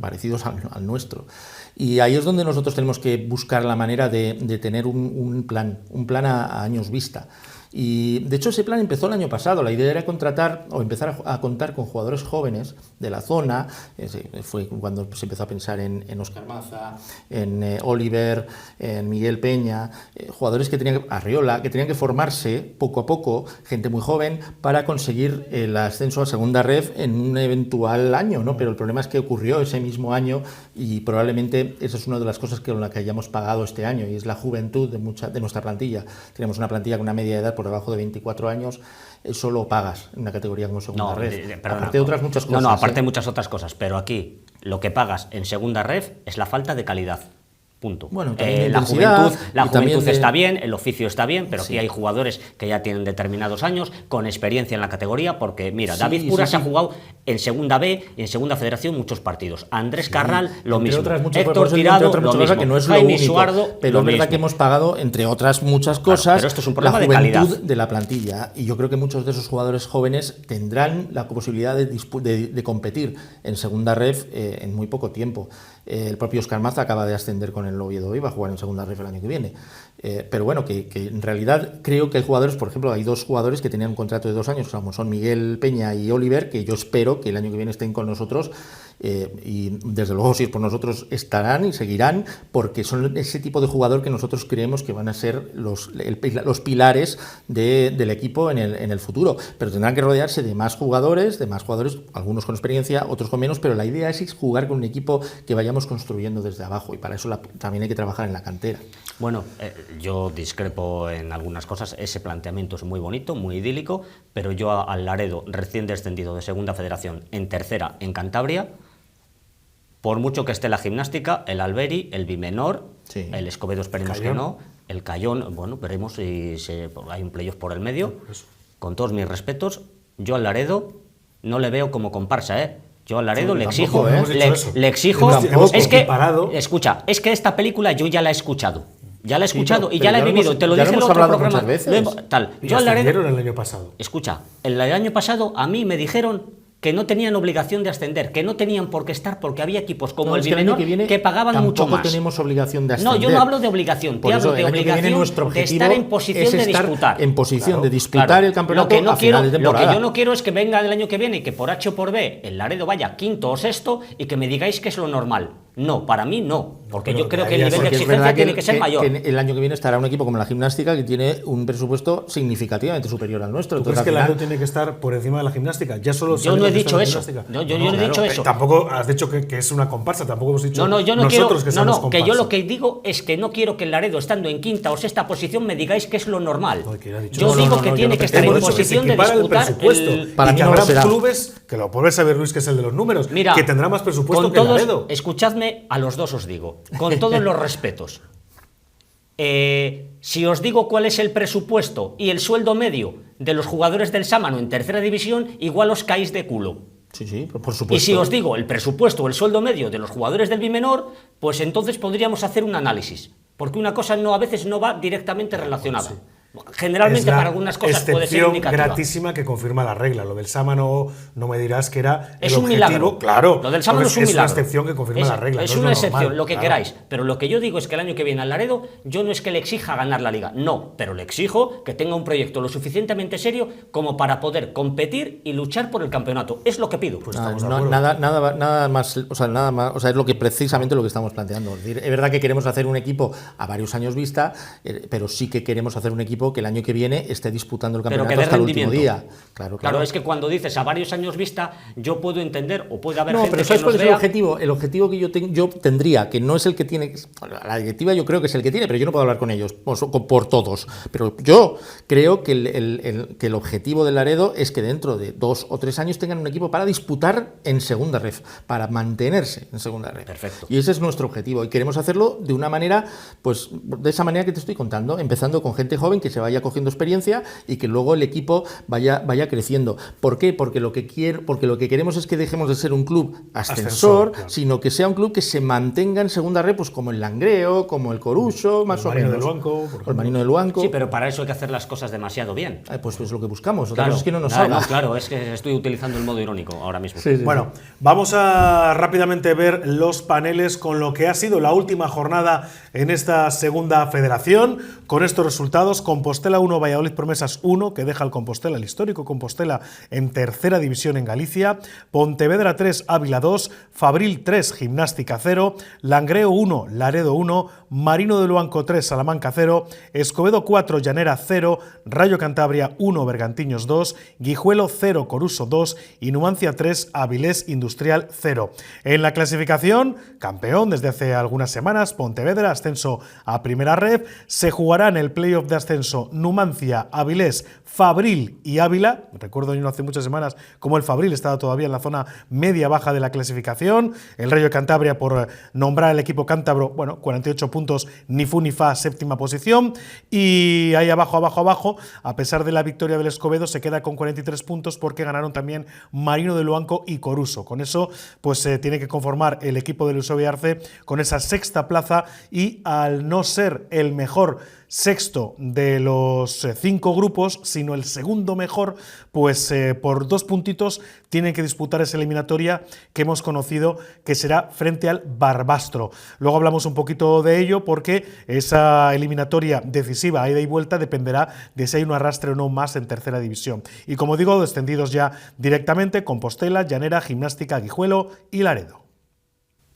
Speaker 4: parecidos al nuestro. Y ahí es donde nosotros tenemos que buscar la manera de tener un plan a años vista. Y de hecho ese plan empezó el año pasado. La idea era contratar o empezar a contar con jugadores jóvenes de la zona. Fue cuando se empezó a pensar en Óscar Maza, en Oliver, en Miguel Peña, jugadores que tenían Arriola, que tenían que formarse poco a poco, gente muy joven, para conseguir el ascenso a segunda ref en un eventual año, ¿no? Pero el problema es que ocurrió ese mismo año y probablemente esa es una de las cosas con la que hayamos pagado este año, y es la juventud de nuestra plantilla. Tenemos una plantilla con una media de edad por debajo de 24 años, eso lo pagas en una categoría como segunda ref. Aparte de otras muchas cosas.
Speaker 3: No, aparte de muchas otras cosas, pero aquí lo que pagas en segunda ref es la falta de calidad. Punto.
Speaker 4: Bueno,
Speaker 3: la juventud está bien, el oficio está bien, pero aquí hay jugadores que ya tienen determinados años, con experiencia en la categoría, porque mira, David Puras ha jugado en segunda B y en segunda federación muchos partidos. Andrés Carral, lo mismo. Héctor Tirado, lo mismo.
Speaker 4: Que no es
Speaker 3: Jaime
Speaker 4: lo único,
Speaker 3: Suardo,
Speaker 4: pero es verdad que hemos pagado, entre otras muchas cosas,
Speaker 3: pero esto es un problema
Speaker 4: la
Speaker 3: de
Speaker 4: juventud
Speaker 3: calidad
Speaker 4: de la plantilla. Y yo creo que muchos de esos jugadores jóvenes tendrán la posibilidad de competir en segunda ref en muy poco tiempo. El propio Óscar Maza acaba de ascender con el Oviedo y va a jugar en segunda ref el año que viene. Pero bueno, que en realidad creo que hay jugadores, por ejemplo, hay dos jugadores que tenían un contrato de 2 años, como son Miguel Peña y Oliver, que yo espero que el año que viene estén con nosotros y desde luego si es por nosotros estarán y seguirán, porque son ese tipo de jugador que nosotros creemos que van a ser los pilares del equipo en el futuro, pero tendrán que rodearse de más jugadores, algunos con experiencia, otros con menos, pero la idea es jugar con un equipo que vayamos construyendo desde abajo y para eso también hay que trabajar en la cantera.
Speaker 3: Bueno, yo discrepo en algunas cosas, ese planteamiento es muy bonito, muy idílico, pero yo al Laredo, recién descendido de segunda federación en tercera en Cantabria, por mucho que esté la Gimnástica, el Alberi, el Bimenor, el Escobedo esperemos que no, el Cayón, bueno, veremos si hay un playoff por el medio. Con todos mis respetos, yo al Laredo no le veo como comparsa, Yo al Laredo le exijo, le exijo, es que, escucha, es que esta película yo ya la he escuchado. Ya la he escuchado y ya la he vivido, te lo dije en otro programa.
Speaker 1: Yo al Laredo el año pasado.
Speaker 3: Escucha, el año pasado a mí me dijeron que no tenían obligación de ascender, que no tenían por qué estar, porque había equipos como el
Speaker 4: es que
Speaker 3: Bimenor
Speaker 4: año que viene
Speaker 3: que pagaban mucho más.
Speaker 4: Tampoco tenemos obligación de ascender.
Speaker 3: No, yo no hablo de obligación, te hablo de obligación de estar en posición de disputar.
Speaker 4: En posición de disputar el campeonato a final de temporada.
Speaker 3: Lo que yo no quiero es que venga el año que viene y que por H o por B el Laredo vaya quinto o sexto y que me digáis que es lo normal. No, para mí no, porque yo creo que el nivel de exigencia tiene que ser mayor.
Speaker 4: Que el año que viene estará un equipo como la Gimnástica que tiene un presupuesto significativamente superior al nuestro.
Speaker 1: ¿Tú crees que el Laredo tiene que estar por encima de la Gimnástica? Ya solo
Speaker 3: yo no he dicho eso. Yo no he dicho eso.
Speaker 1: Tampoco has dicho que es una comparsa, tampoco hemos dicho
Speaker 3: yo no
Speaker 1: nosotros que somos comparsa.
Speaker 3: Que yo lo que digo es que no quiero que el Laredo, estando en quinta o sexta posición, me digáis que es lo normal. Yo digo que tiene que estar en posición de disputar el presupuesto.
Speaker 1: Para mí no habrá clubes, que lo podrá saber Luis, que es el de los números, que tendrá más presupuesto que el Laredo.
Speaker 3: Escuchadme, a los dos os digo, con todos los respetos. Si os digo cuál es el presupuesto y el sueldo medio de los jugadores del Sámano en tercera división, igual os caéis de culo.
Speaker 4: Sí, por supuesto.
Speaker 3: Y si os digo el presupuesto o el sueldo medio de los jugadores del Bimenor, pues entonces podríamos hacer un análisis. Porque una cosa a veces no va directamente relacionada. Sí. Generalmente para algunas cosas puede ser indicativa.
Speaker 1: Excepción gratísima que confirma la regla. Lo del Sámano no me dirás que era
Speaker 3: es
Speaker 1: el
Speaker 3: un
Speaker 1: objetivo.
Speaker 3: Milagro.
Speaker 1: Claro.
Speaker 3: Lo del Sámano es un milagro.
Speaker 1: Es una excepción que confirma la regla.
Speaker 3: Es una excepción, lo que queráis. Pero lo que yo digo es que el año que viene al Laredo, yo no es que le exija ganar la Liga. No, pero le exijo que tenga un proyecto lo suficientemente serio como para poder competir y luchar por el campeonato. Es lo que pido.
Speaker 1: Pues
Speaker 4: nada más, es lo que precisamente lo que estamos planteando. Es decir, es verdad que queremos hacer un equipo a varios años vista, pero sí que queremos hacer un equipo que el año que viene esté disputando el campeonato hasta el último día.
Speaker 3: Claro, es que cuando dices a varios años vista, yo puedo entender, o puede haber gente
Speaker 4: pero ¿sabes cuál es el objetivo? El objetivo que yo tendría, que no es el que tiene, la directiva yo creo que es el que tiene, pero yo no puedo hablar con ellos, por todos. Pero yo creo que el objetivo del Laredo es que dentro de 2 o 3 años tengan un equipo para disputar en segunda ref, para mantenerse en segunda ref.
Speaker 3: Perfecto.
Speaker 4: Y ese es nuestro objetivo. Y queremos hacerlo de una manera, pues de esa manera que te estoy contando, empezando con gente joven que se vaya cogiendo experiencia y que luego el equipo vaya creciendo. ¿Por qué? Porque lo que queremos es que dejemos de ser un club ascensor, claro, sino que sea un club que se mantenga en segunda red, pues como el Langreo, como el Coruso, más o menos.
Speaker 1: El
Speaker 4: Marino del Luanco.
Speaker 3: Sí, pero para eso hay que hacer las cosas demasiado bien.
Speaker 4: Pues es lo que buscamos. Otra cosa es que no nos salga.
Speaker 3: Claro, es que estoy utilizando el modo irónico ahora mismo.
Speaker 4: Sí.
Speaker 1: Bueno, vamos a rápidamente ver los paneles con lo que ha sido la última jornada en esta segunda federación. Con estos resultados: Compostela 1, Valladolid Promesas 1, que deja al Compostela, el histórico Compostela, en tercera división en Galicia; Pontevedra 3, Ávila 2, Fabril 3, Gimnástica 0, Langreo 1, Laredo 1, Marino de Luanco 3, Salamanca 0, Escobedo 4, Llanera 0, Rayo Cantabria 1, Bergantiños 2, Guijuelo 0, Coruso 2 y Numancia 3, Avilés Industrial 0. En la clasificación, campeón desde hace algunas semanas, Pontevedra, ascenso a primera ref. Se jugará en el playoff de ascenso Numancia, Avilés, Fabril y Ávila. Recuerdo yo no hace muchas semanas como el Fabril estaba todavía en la zona media-baja de la clasificación. El Rayo Cantabria, por nombrar el equipo cántabro, 48 puntos, ni fu ni fa, séptima posición. Y ahí abajo, a pesar de la victoria del Escobedo, se queda con 43 puntos porque ganaron también Marino de Luanco y Coruso. Con eso, pues se tiene que conformar el equipo del Eusebio Arce con esa sexta plaza, y al no ser el mejor sexto de los 5 grupos, sino el segundo mejor, pues por 2 puntitos tienen que disputar esa eliminatoria que hemos conocido, que será frente al Barbastro. Luego hablamos un poquito de ello, porque esa eliminatoria decisiva, ida y vuelta, dependerá de si hay un arrastre o no más en tercera división. Y como digo, descendidos ya directamente: Compostela, Llanera, Gimnástica, Guijuelo y Laredo.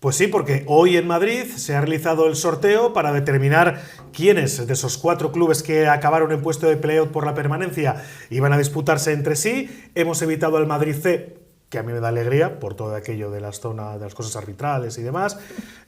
Speaker 1: Pues sí, porque hoy en Madrid se ha realizado el sorteo para determinar quiénes de esos 4 clubes que acabaron en puesto de playout por la permanencia iban a disputarse entre sí. Hemos evitado al Madrid C, que a mí me da alegría por todo aquello de las zonas, de las cosas arbitrales y demás.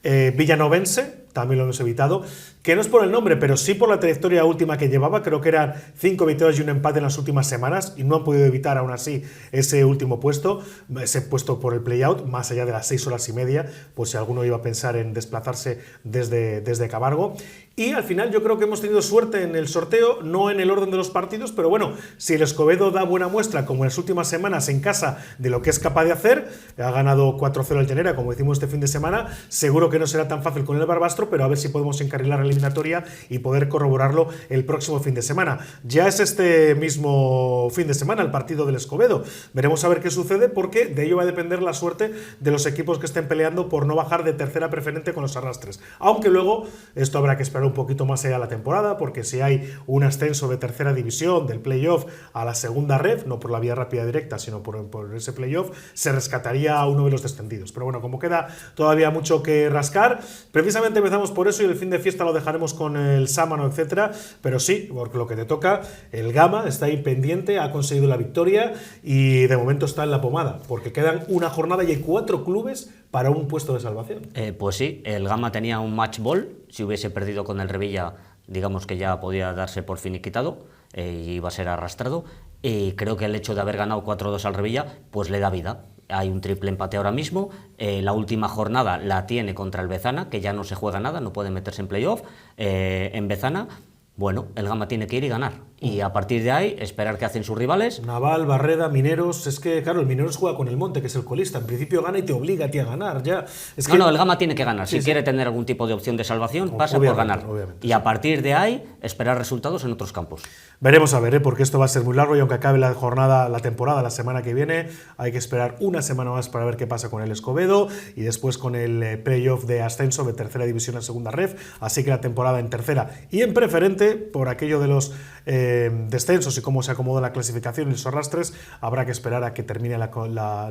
Speaker 1: Villanovense, también lo hemos evitado, que no es por el nombre, pero sí por la trayectoria última que llevaba. Creo que eran 5 victorias y un empate en las últimas semanas, y no han podido evitar aún así ese último puesto, ese puesto por el playout, más allá de las 6 horas y media, pues si alguno iba a pensar en desplazarse desde Camargo. Y al final yo creo que hemos tenido suerte en el sorteo, no en el orden de los partidos, pero bueno, si el Escobedo da buena muestra, como en las últimas semanas en casa, de lo que es capaz de hacer, ha ganado 4-0 el Llanera, como decimos este fin de semana, seguro que no será tan fácil con el Barbastro, pero a ver si podemos encarrilar la eliminatoria y poder corroborarlo el próximo fin de semana. Ya es este mismo fin de semana el partido del Escobedo. Veremos a ver qué sucede, porque de ello va a depender la suerte de los equipos que estén peleando por no bajar de tercera preferente con los arrastres. Aunque luego esto habrá que esperar un poquito más allá de la temporada, porque si hay un ascenso de tercera división, del playoff a la segunda ref, no por la vía rápida directa, sino por ese playoff, se rescataría a uno de los descendidos. Pero bueno, como queda todavía mucho que rascar, precisamente empezamos por eso y el fin de fiesta lo dejaremos con el Sámano, etcétera. Pero sí, porque lo que te toca, el Gama está ahí pendiente, ha conseguido la victoria y de momento está en la pomada, porque quedan una jornada y hay 4 clubes para un puesto de salvación.
Speaker 3: Pues sí, el Gama tenía un match ball. Si hubiese perdido con el Revilla, digamos que ya podía darse por finiquitado y iba a ser arrastrado. Y creo que el hecho de haber ganado 4-2 al Revilla pues le da vida. Hay un triple empate ahora mismo. La última jornada la tiene contra el Bezana, que ya no se juega nada, no puede meterse en playoff en Bezana. Bueno, el Gama tiene que ir y ganar. Y a partir de ahí, esperar qué hacen sus rivales.
Speaker 1: Naval, Barreda, Mineros. Es que, claro, el Mineros juega con el Monte, que es el colista. En principio gana y te obliga a ti a ganar. Ya. Es que...
Speaker 3: No, el Gama tiene que ganar. Si quiere tener algún tipo de opción de salvación, pasa por ganar. Y a partir de ahí, esperar resultados en otros campos.
Speaker 1: Veremos a ver, porque esto va a ser muy largo y aunque acabe la jornada, la temporada la semana que viene, hay que esperar una semana más para ver qué pasa con el Escobedo y después con el playoff de ascenso de tercera división a segunda ref. Así que la temporada en tercera y en preferente, por aquello de los descensos y cómo se acomoda la clasificación y los arrastres, habrá que esperar a que termine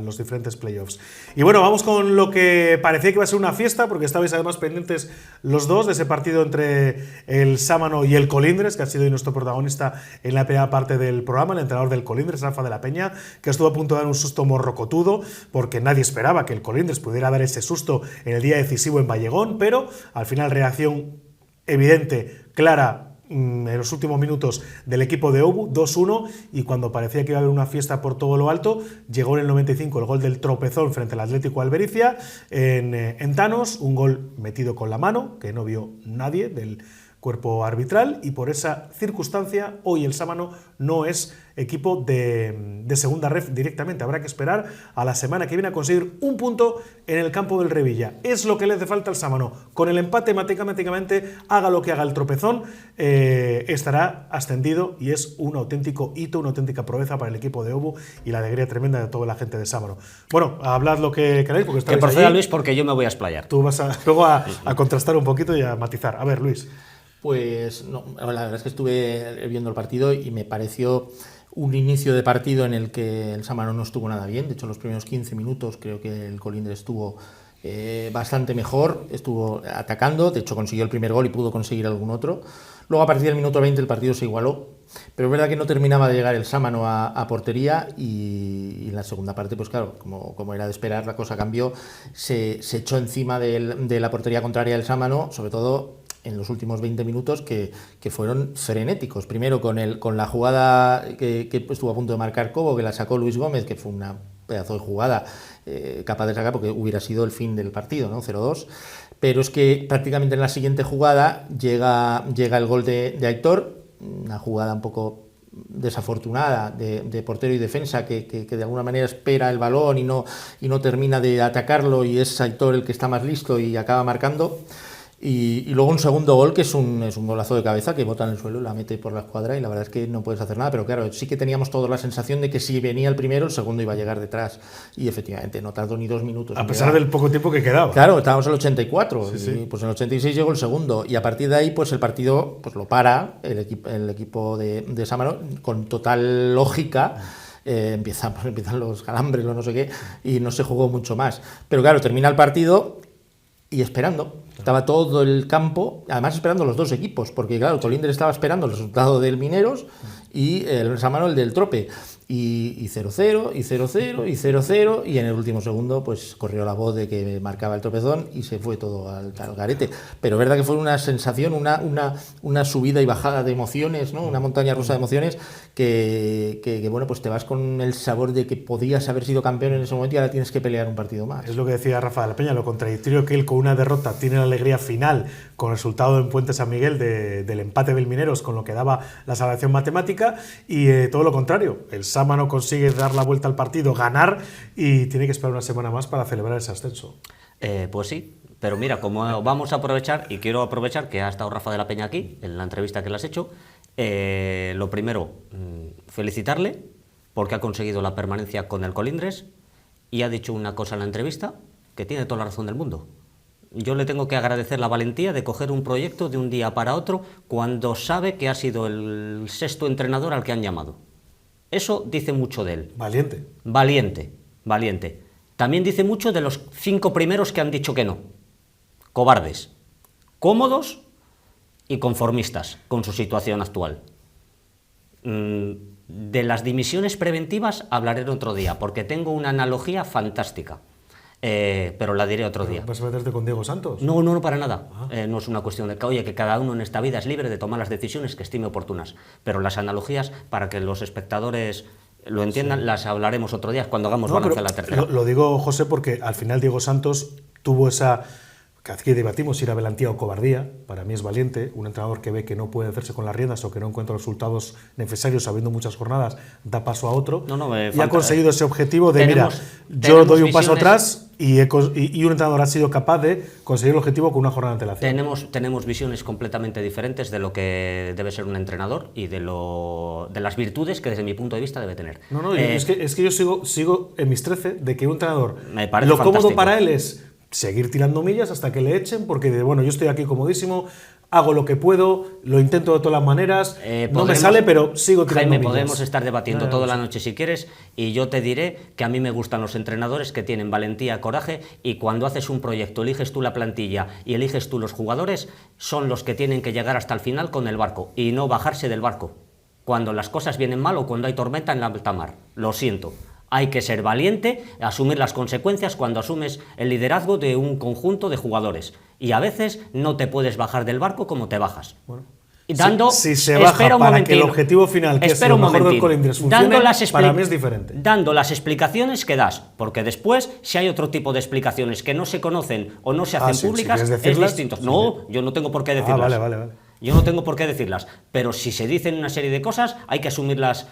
Speaker 1: los diferentes playoffs. Y bueno, vamos con lo que parecía que iba a ser una fiesta, porque estabais además pendientes los dos de ese partido entre el Sámano y el Colindres, que ha sido nuestro protagonista en la primera parte del programa, el entrenador del Colindres, Rafa de la Peña, que estuvo a punto de dar un susto morrocotudo, porque nadie esperaba que el Colindres pudiera dar ese susto en el día decisivo en Vallegón, pero al final reacción evidente, clara, en los últimos minutos del equipo de Obu, 2-1, y cuando parecía que iba a haber una fiesta por todo lo alto, llegó en el 95 el gol del tropezón frente al Atlético Albericia en Thanos, un gol metido con la mano, que no vio nadie del cuerpo arbitral, y por esa circunstancia hoy el Sámano no es equipo de segunda ref directamente. Habrá que esperar a la semana que viene a conseguir un punto en el campo del Revilla. Es lo que le hace falta al Sámano. Con el empate matemáticamente, haga lo que haga el tropezón, estará ascendido y es un auténtico hito, una auténtica proeza para el equipo de Obu y la alegría tremenda de toda la gente de Sámano. Bueno, hablad lo que queráis, porque estáis
Speaker 3: que proceda Luis, porque yo me voy a explayar.
Speaker 1: Tú vas luego a contrastar un poquito y a matizar. A ver, Luis.
Speaker 4: Pues no, la verdad es que estuve viendo el partido y me pareció un inicio de partido en el que el Sámano no estuvo nada bien. De hecho, los primeros 15 minutos creo que el Colindres estuvo bastante mejor, estuvo atacando, de hecho consiguió el primer gol y pudo conseguir algún otro. Luego a partir del minuto 20 el partido se igualó, pero es verdad que no terminaba de llegar el Sámano a portería y en la segunda parte, pues claro, como era de esperar, la cosa cambió, se echó encima de la portería contraria del Sámano, sobre todo en los últimos 20 minutos que fueron frenéticos. Primero con la jugada que estuvo a punto de marcar Cobo, que la sacó Luis Gómez, que fue una pedazo de jugada capaz de sacar, porque hubiera sido el fin del partido, ¿no? 0-2. Pero es que prácticamente en la siguiente jugada llega el gol de Aitor, una jugada un poco desafortunada de portero y defensa que de alguna manera espera el balón y no termina de atacarlo, y es Aitor el que está más listo y acaba marcando. Y luego un segundo gol que es un golazo de cabeza que bota en el suelo, la mete por la escuadra y la verdad es que no puedes hacer nada, pero claro, sí que teníamos toda la sensación de que si venía el primero, el segundo iba a llegar detrás, y efectivamente no tardó ni 2 minutos.
Speaker 1: A pesar del poco tiempo que quedaba.
Speaker 4: Claro, estábamos en el 84,
Speaker 1: sí.
Speaker 4: Y pues en el 86 llegó el segundo, y a partir de ahí pues el partido pues lo para el equipo de Sámano con total lógica. Empiezan los calambres o no sé qué, y no se jugó mucho más, pero claro, termina el partido y esperando. Estaba todo el campo, además esperando los dos equipos, porque claro, Colindres estaba esperando el resultado del Mineros y el Sámano el del Trope. Y 0-0, y 0-0, y 0-0, y en el último segundo pues corrió la voz de que marcaba el tropezón y se fue todo al garete. Pero es verdad que fue una sensación, una subida y bajada de emociones, ¿no? Una montaña rusa de emociones que bueno, pues te vas con el sabor de que podías haber sido campeón en ese momento y ahora tienes que pelear un partido más.
Speaker 1: Es lo que decía Rafa de la Peña, lo contradictorio que él con una derrota tiene la alegría final con el resultado en Puente San Miguel del empate del Mineros, con lo que daba la salvación matemática, y todo lo contrario, el Sámano consigue dar la vuelta al partido, ganar, y tiene que esperar una semana más para celebrar ese ascenso.
Speaker 3: Pues sí, Pero mira, como vamos a aprovechar, y quiero aprovechar que ha estado Rafa de la Peña aquí, en la entrevista que le has hecho, lo primero, felicitarle, porque ha conseguido la permanencia con el Colindres, y ha dicho una cosa en la entrevista, que tiene toda la razón del mundo. Yo le tengo que agradecer la valentía de coger un proyecto de un día para otro, cuando sabe que ha sido el 6º entrenador al que han llamado. Eso dice mucho de él.
Speaker 1: Valiente.
Speaker 3: Valiente, valiente. También dice mucho de los 5 primeros que han dicho que no. Cobardes, cómodos y conformistas con su situación actual. De las dimisiones preventivas hablaré en otro día, porque tengo una analogía fantástica, pero la diré otro día.
Speaker 1: ¿Vas a meterte con Diego Santos?
Speaker 3: No, para nada. No es una cuestión de que, oye, que cada uno en esta vida es libre de tomar las decisiones que estime oportunas, pero las analogías, para que los espectadores lo entiendan, las hablaremos otro día cuando hagamos balance a la tercera.
Speaker 1: Lo digo, José, porque al final Diego Santos tuvo esa... que aquí debatimos si era valentía o cobardía. Para mí es valiente. Un entrenador que ve que no puede hacerse con las riendas o que no encuentra los resultados necesarios sabiendo muchas jornadas, da paso a otro. Y ha conseguido ese objetivo de, yo doy un paso atrás y un entrenador ha sido capaz de conseguir el objetivo con una jornada de antelación.
Speaker 3: Tenemos visiones completamente diferentes de lo que debe ser un entrenador y de las virtudes que desde mi punto de vista debe tener.
Speaker 1: Es que yo sigo en mis 13 de que un entrenador,
Speaker 3: lo
Speaker 1: cómodo para él es seguir tirando millas hasta que le echen, porque yo estoy aquí comodísimo, hago lo que puedo, lo intento de todas las maneras, no me sale, pero sigo tirando millas.
Speaker 3: Podemos estar debatiendo toda la noche si quieres, y yo te diré que a mí me gustan los entrenadores que tienen valentía, coraje, y cuando haces un proyecto, eliges tú la plantilla y eliges tú los jugadores, son los que tienen que llegar hasta el final con el barco, y no bajarse del barco cuando las cosas vienen mal o cuando hay tormenta en la alta mar. Lo siento. Hay que ser valiente, asumir las consecuencias cuando asumes el liderazgo de un conjunto de jugadores. Y a veces no te puedes bajar del barco como te bajas.
Speaker 1: Bueno,
Speaker 3: dando,
Speaker 1: si se baja para que el objetivo final, que es el mejor del Colindres, funcione, para mí es diferente.
Speaker 3: Dando las explicaciones que das, porque después, si hay otro tipo de explicaciones que no se conocen o no se hacen públicas, es distinto. No, yo no tengo por qué decirlas.
Speaker 1: Vale.
Speaker 3: Yo no tengo por qué decirlas. Pero si se dicen una serie de cosas, hay que asumir las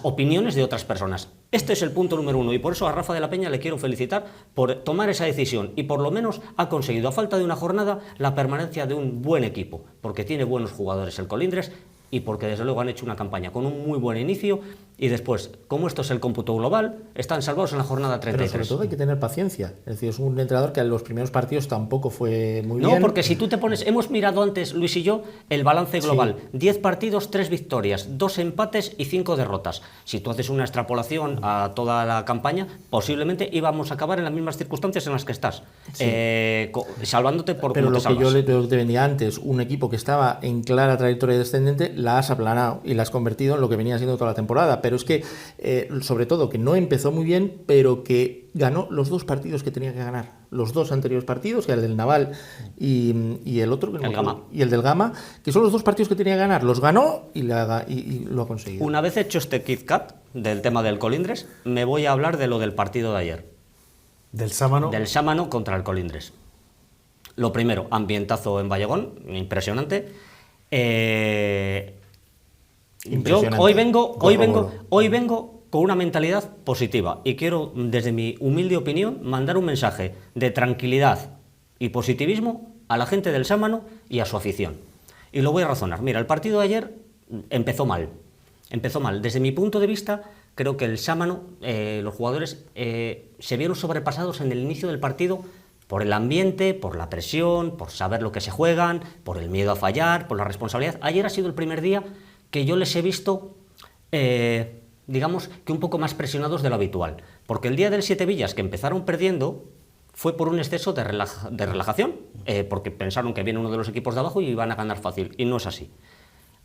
Speaker 3: opiniones de otras personas. Este es el punto número 1 y por eso a Rafa de la Peña le quiero felicitar por tomar esa decisión y por lo menos ha conseguido, a falta de una jornada, la permanencia de un buen equipo, porque tiene buenos jugadores el Colindres y porque desde luego han hecho una campaña con un muy buen inicio y después, como esto es el cómputo global, están salvados en la jornada 33.
Speaker 4: Pero sobre todo hay que tener paciencia, es decir, es un entrenador que en los primeros partidos tampoco fue muy bien.
Speaker 3: No, porque si tú te pones, hemos mirado antes, Luis y yo, el balance global, 10 partidos, 3 victorias, 2 empates y 5 derrotas. Si tú haces una extrapolación a toda la campaña, posiblemente íbamos a acabar en las mismas circunstancias en las que estás, salvándote por
Speaker 4: pero
Speaker 3: cómo
Speaker 4: lo que yo te venía antes, un equipo que estaba en clara trayectoria descendente, la has aplanado y la has convertido en lo que venía siendo toda la temporada. Pero es que, sobre todo, que no empezó muy bien, pero que ganó los 2 partidos que tenía que ganar. Los 2 anteriores partidos, que el del Naval y el otro, y el del Gama, que son los 2 partidos que tenía que ganar. Los ganó y lo ha conseguido.
Speaker 3: Una vez hecho este Kit Kat del tema del Colindres, me voy a hablar de lo del partido de ayer.
Speaker 1: ¿Del Sámano?
Speaker 3: Del Sámano contra el Colindres. Lo primero, ambientazo en Vallegón, impresionante. Yo hoy vengo con una mentalidad positiva y quiero, desde mi humilde opinión, mandar un mensaje de tranquilidad y positivismo a la gente del Sámano y a su afición. Y lo voy a razonar. Mira, el partido de ayer empezó mal. Desde mi punto de vista, creo que el Sámano, los jugadores se vieron sobrepasados en el inicio del partido por el ambiente, por la presión, por saber lo que se juegan, por el miedo a fallar, por la responsabilidad. Ayer ha sido el primer día que yo les he visto, digamos, que un poco más presionados de lo habitual. Porque el día del Siete Villas, que empezaron perdiendo, fue por un exceso de relajación, porque pensaron que viene uno de los equipos de abajo y iban a ganar fácil, y no es así.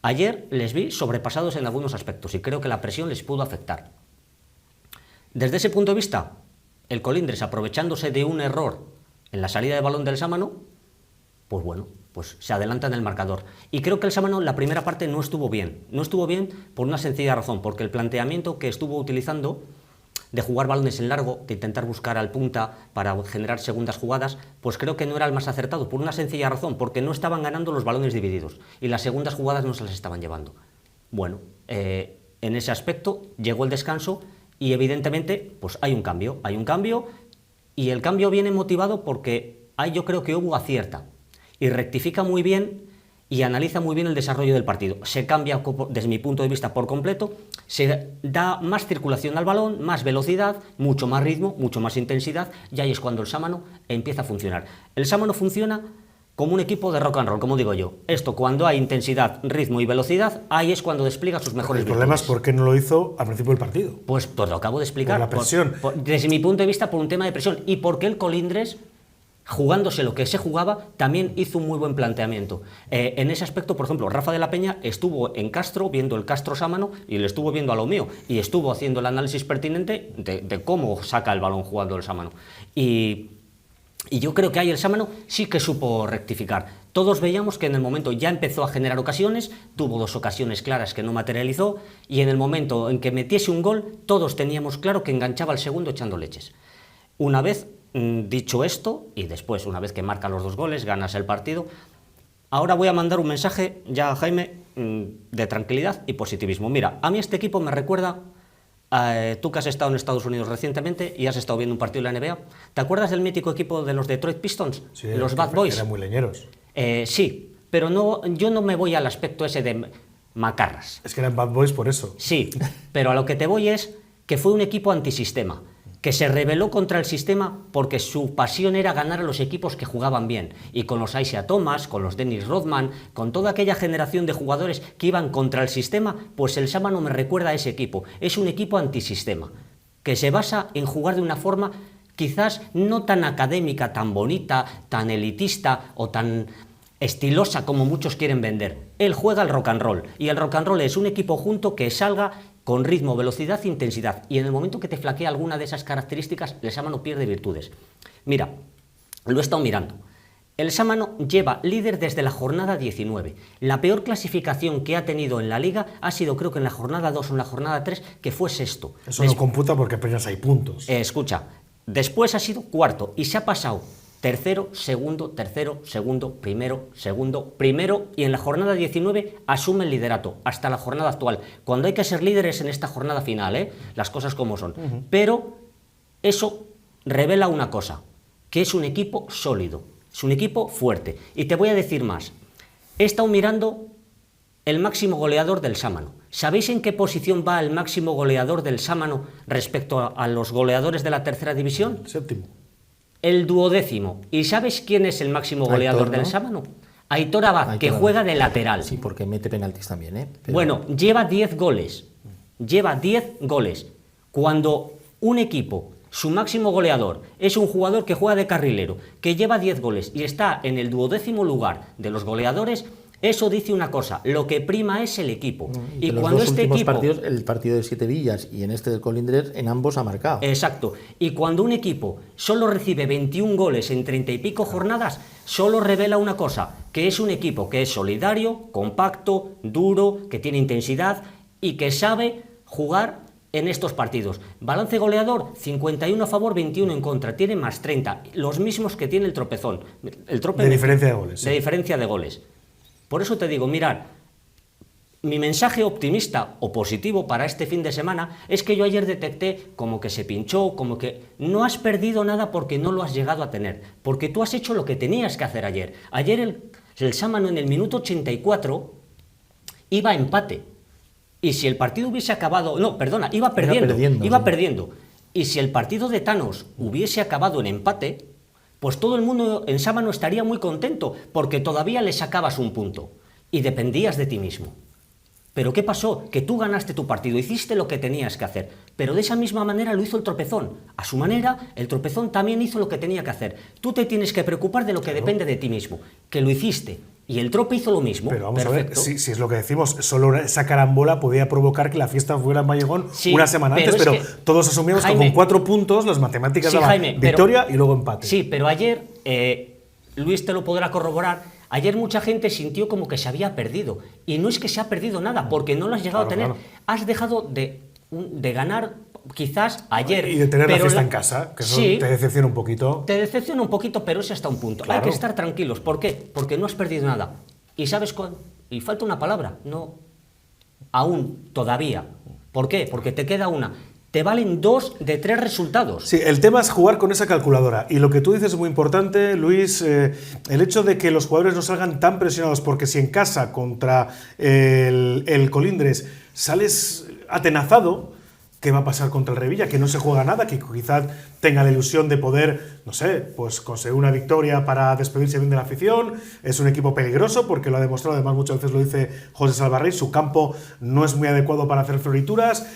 Speaker 3: Ayer les vi sobrepasados en algunos aspectos y creo que la presión les pudo afectar. Desde ese punto de vista, el Colindres, aprovechándose de un error en la salida de balón del Sámano, pues bueno, pues se adelanta en el marcador. Y creo que el Sámano en la primera parte no estuvo bien. No estuvo bien por una sencilla razón, porque el planteamiento que estuvo utilizando de jugar balones en largo, de intentar buscar al punta para generar segundas jugadas, pues creo que no era el más acertado, por una sencilla razón, porque no estaban ganando los balones divididos y las segundas jugadas no se las estaban llevando. Bueno, en ese aspecto llegó el descanso y evidentemente pues hay un cambio Y el cambio viene motivado porque ahí yo creo que hubo acierta y rectifica muy bien y analiza muy bien el desarrollo del partido. Se cambia, desde mi punto de vista, por completo, se da más circulación al balón, más velocidad, mucho más ritmo, mucho más intensidad, y ahí es cuando el Sámano empieza a funcionar. El Sámano funciona como un equipo de rock and roll, como digo yo. Esto, cuando hay intensidad, ritmo y velocidad, ahí es cuando despliega sus mejores virtudes.
Speaker 1: El problema es por qué no lo hizo al principio del partido.
Speaker 3: Pues lo acabo de explicar.
Speaker 1: Por la presión.
Speaker 3: Desde mi punto de vista, por un tema de presión. Y porque el Colindres, jugándose lo que se jugaba, también hizo un muy buen planteamiento. En ese aspecto, por ejemplo, Rafa de la Peña estuvo en Castro, viendo el Castro Sámano, y le estuvo viendo a lo mío, y estuvo haciendo el análisis pertinente de cómo saca el balón jugando el Sámano. Y yo creo que ahí el Sámano sí que supo rectificar. Todos veíamos que en el momento ya empezó a generar ocasiones, tuvo 2 ocasiones claras que no materializó, y en el momento en que metiese un gol, todos teníamos claro que enganchaba al segundo echando leches. Una vez dicho esto, y después, una vez que marca los 2 goles, ganas el partido, ahora voy a mandar un mensaje ya a Jaime de tranquilidad y positivismo. Mira, a mí este equipo me recuerda, tú que has estado en Estados Unidos recientemente y has estado viendo un partido de la NBA, ¿te acuerdas del mítico equipo de los Detroit Pistons?
Speaker 1: Sí,
Speaker 3: los Bad Boys.
Speaker 1: Eran muy leñeros.
Speaker 3: Sí, pero no, yo no me voy al aspecto ese de macarras.
Speaker 1: Es que eran Bad Boys por eso.
Speaker 3: Sí, pero a lo que te voy es que fue un equipo antisistema, que se rebeló contra el sistema porque su pasión era ganar a los equipos que jugaban bien. Y con los Isaiah Thomas, con los Dennis Rodman, con toda aquella generación de jugadores que iban contra el sistema, pues el Sámano me recuerda a ese equipo. Es un equipo antisistema, que se basa en jugar de una forma quizás no tan académica, tan bonita, tan elitista o tan estilosa como muchos quieren vender. Él juega al rock and roll, y el rock and roll es un equipo junto que salga con ritmo, velocidad e intensidad, y en el momento que te flaquea alguna de esas características, el Sámano pierde virtudes. Mira, lo he estado mirando. El Sámano lleva líder desde la jornada 19. La peor clasificación que ha tenido en la Liga ha sido, creo que en la jornada 2 o en la jornada 3, que fue sexto.
Speaker 1: Eso no computa porque apenas hay puntos.
Speaker 3: Escucha, después ha sido cuarto y se ha pasado tercero, segundo, primero, y en la jornada 19 asume el liderato hasta la jornada actual, cuando hay que ser líderes en esta jornada final, las cosas como son. Pero eso revela una cosa, que es un equipo sólido, es un equipo fuerte. Y te voy a decir más, he estado mirando el máximo goleador del Sámano. ¿Sabéis en qué posición va el máximo goleador del Sámano respecto a los goleadores de la tercera división?
Speaker 1: Séptimo.
Speaker 3: El 12º. ¿Y sabes quién es el máximo goleador del Sámano? Aitor Abad, que juega de lateral.
Speaker 4: Sí, porque mete penaltis también, Pero...
Speaker 3: Bueno, lleva 10 goles. Lleva 10 goles. Cuando un equipo, su máximo goleador, es un jugador que juega de carrilero, que lleva 10 goles y está en el 12º lugar de los goleadores, eso dice una cosa, lo que prima es el equipo.
Speaker 4: Y cuando este equipo, partidos, el partido de Siete Villas y en este del Colindres, en ambos ha marcado.
Speaker 3: Exacto. Y cuando un equipo solo recibe 21 goles en 30 y pico jornadas, solo revela una cosa, que es un equipo que es solidario, compacto, duro, que tiene intensidad y que sabe jugar en estos partidos. Balance goleador, 51 a favor, 21 en contra, tiene más 30, los mismos que tiene el tropezón.
Speaker 1: De diferencia de goles.
Speaker 3: De diferencia de goles. Por eso te digo, mirad, mi mensaje optimista o positivo para este fin de semana es que yo ayer detecté como que se pinchó, como que no has perdido nada porque no lo has llegado a tener, porque tú has hecho lo que tenías que hacer ayer. Ayer el Sámano en el minuto 84 iba a empate, y si el partido hubiese acabado, no, perdona, iba perdiendo. Y si el partido de Thanos hubiese acabado en empate, pues todo el mundo en Sámano estaría muy contento, porque todavía le sacabas un punto y dependías de ti mismo. Pero ¿qué pasó? Que tú ganaste tu partido, hiciste lo que tenías que hacer, pero de esa misma manera lo hizo el Tropezón. A su manera, el Tropezón también hizo lo que tenía que hacer. Tú te tienes que preocupar de lo que depende de ti mismo, que lo hiciste. Y el Trope hizo lo mismo.
Speaker 1: Pero vamos a ver, si es lo que decimos, solo esa carambola podía provocar que la fiesta fuera en Vallegón una semana antes, pero todos asumimos que con 4 puntos las matemáticas daban victoria y luego empate.
Speaker 3: Sí, pero ayer, Luis te lo podrá corroborar, ayer mucha gente sintió como que se había perdido. Y no es que se ha perdido nada, porque no lo has llegado a tener. Claro. Has dejado de ganar quizás ayer.
Speaker 1: Y de tener la fiesta en casa, que eso te decepciona un poquito.
Speaker 3: Te decepciona un poquito, pero ese hasta un punto. Claro. Hay que estar tranquilos. ¿Por qué? Porque no has perdido nada. ¿Y sabes cuál? Y falta una palabra. No. Aún, todavía. ¿Por qué? Porque te queda una. te valen 2 de 3 resultados.
Speaker 1: Sí, el tema es jugar con esa calculadora. Y lo que tú dices es muy importante, Luis, el hecho de que los jugadores no salgan tan presionados, porque si en casa contra el Colindres sales atenazado, ¿qué va a pasar contra el Revilla? Que no se juega nada, que quizás tenga la ilusión de poder, no sé, pues conseguir una victoria para despedirse bien de la afición. Es un equipo peligroso porque lo ha demostrado, además muchas veces lo dice José Salvarrey, su campo no es muy adecuado para hacer florituras.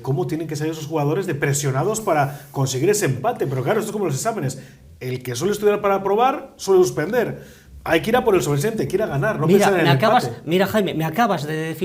Speaker 1: ¿Cómo tienen que salir esos jugadores de presionados para conseguir ese empate? Pero claro, esto es como los exámenes. El que suele estudiar para aprobar suele suspender. Hay que ir a por el sobresaliente, hay que ir a ganar, no pensar en el empate.
Speaker 3: Mira, Jaime, me acabas de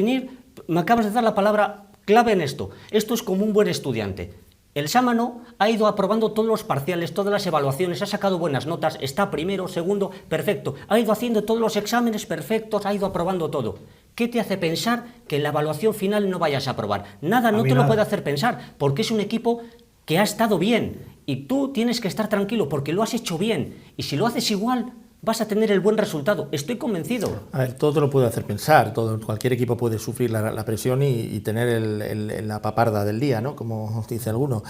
Speaker 3: dar la palabra clave en esto. Esto es como un buen estudiante. El Sámano ha ido aprobando todos los parciales, todas las evaluaciones, ha sacado buenas notas, está primero, segundo, perfecto. Ha ido haciendo todos los exámenes perfectos, ha ido aprobando todo. ¿Qué te hace pensar que en la evaluación final no vayas a aprobar? Nada, no te lo puede hacer pensar, porque es un equipo que ha estado bien. Y tú tienes que estar tranquilo porque lo has hecho bien. Y si lo haces igual, vas a tener el buen resultado. Estoy convencido.
Speaker 4: A ver, todo te lo puede hacer pensar. Cualquier equipo puede sufrir la presión y tener la paparda del día, ¿no? Como dice alguno.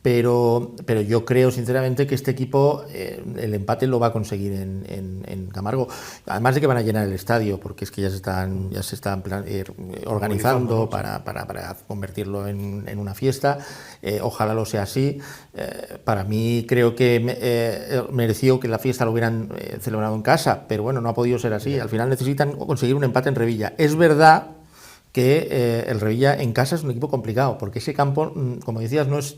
Speaker 4: Pero yo creo sinceramente que este equipo el empate lo va a conseguir en Camargo, además de que van a llenar el estadio, porque es que ya se están organizando para convertirlo en una fiesta. Ojalá lo sea así. Para mí creo que mereció que la fiesta lo hubieran celebrado en casa, pero bueno, no ha podido ser así. Al final necesitan conseguir un empate en Revilla. Es verdad que el Revilla en casa es un equipo complicado, porque ese campo, como decías, no es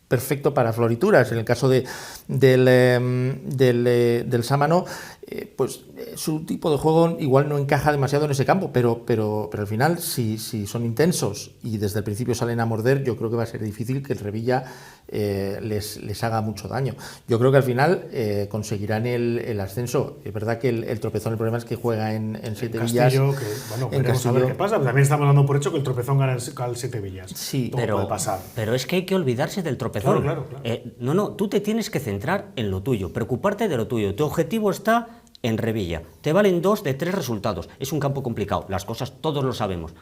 Speaker 4: perfecto para florituras. En el caso del Sámano, pues su tipo de juego igual no encaja demasiado en ese campo, pero al final, si son intensos y desde el principio salen a morder, yo creo que va a ser difícil que el Revilla les haga mucho daño. Yo creo que al final conseguirán el ascenso. Es verdad que el tropezón, el problema es que juega en Siete Villas.
Speaker 1: Veremos a ver qué pasa. También estamos dando por hecho que el tropezón gana al Siete Villas.
Speaker 4: Sí,
Speaker 1: todo puede pasar.
Speaker 3: Pero es que hay que olvidarse del tropezón.
Speaker 1: Claro.
Speaker 3: No, tú te tienes que centrar en lo tuyo, preocuparte de lo tuyo. Tu objetivo está en Revilla. Te valen 2 de 3 resultados. Es un campo complicado, las cosas todos lo sabemos.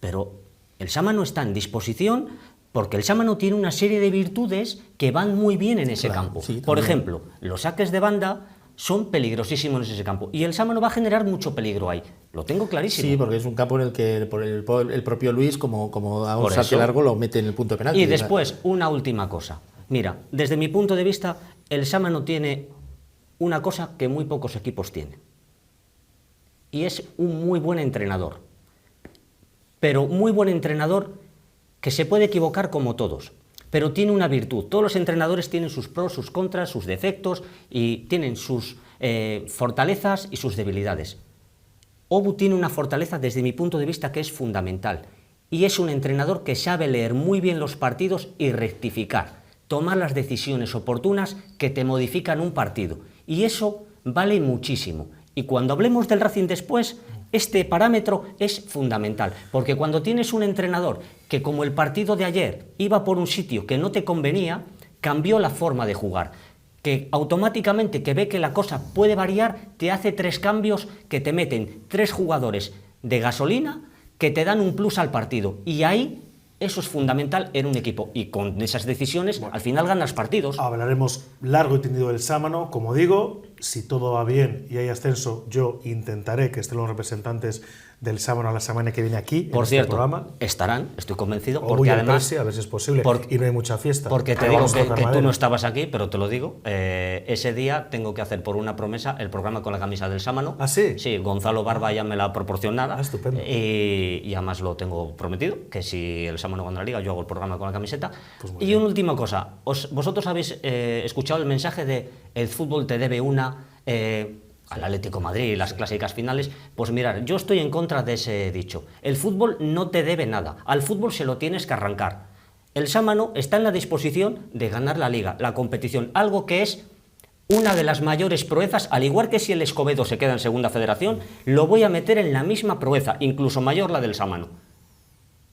Speaker 3: Pero el Sámano está en disposición porque el Sámano tiene una serie de virtudes que van muy bien en ese campo. Sí, por ejemplo, los saques de banda son peligrosísimos en ese campo. Y el Sámano va a generar mucho peligro ahí. Lo tengo clarísimo.
Speaker 4: Sí, porque es un campo en el que el propio Luis, como a un saque largo, lo mete en el punto de penalti.
Speaker 3: Y después, una última cosa. Mira, desde mi punto de vista, el Sámano tiene una cosa que muy pocos equipos tienen. Y es un muy buen entrenador. Pero muy buen entrenador que se puede equivocar como todos. Pero tiene una virtud. Todos los entrenadores tienen sus pros, sus contras, sus defectos y tienen sus fortalezas y sus debilidades. Obu tiene una fortaleza desde mi punto de vista que es fundamental. Y es un entrenador que sabe leer muy bien los partidos y rectificar. Tomar las decisiones oportunas que te modifican un partido. Y eso vale muchísimo. Y cuando hablemos del Racing después, este parámetro es fundamental. Porque cuando tienes un entrenador que, como el partido de ayer, iba por un sitio que no te convenía, cambió la forma de jugar. Que automáticamente, que ve que la cosa puede variar, te hace 3 cambios que te meten 3 jugadores de gasolina que te dan un plus al partido. Y ahí eso es fundamental en un equipo. Y con esas decisiones, al final ganas partidos.
Speaker 1: Hablaremos largo y tendido del Sámano. Como digo, si todo va bien y hay ascenso, yo intentaré que estén los representantes del Sámano la semana que viene aquí.
Speaker 3: Por cierto, programa. Estarán, estoy convencido,
Speaker 1: o
Speaker 3: porque además
Speaker 1: a ver si es posible, y no hay mucha fiesta.
Speaker 3: Porque te digo que tú no estabas aquí, pero te lo digo, ese día tengo que hacer por una promesa el programa con la camisa del Sámano.
Speaker 1: ¿Ah, sí?
Speaker 3: Sí, Gonzalo Barba ya me la ha proporcionado.
Speaker 1: Ah, estupendo.
Speaker 3: Y además lo tengo prometido, que si el Sámano gana la Liga, yo hago el programa con la camiseta. Pues y una última cosa, vosotros habéis escuchado el mensaje de el fútbol te debe una... al Atlético de Madrid y las clásicas finales, pues mirar, yo estoy en contra de ese dicho. El fútbol no te debe nada, al fútbol se lo tienes que arrancar. El Sámano está en la disposición de ganar la Liga, la competición, algo que es una de las mayores proezas, al igual que si el Escobedo se queda en Segunda Federación, lo voy a meter en la misma proeza, incluso mayor la del Sámano.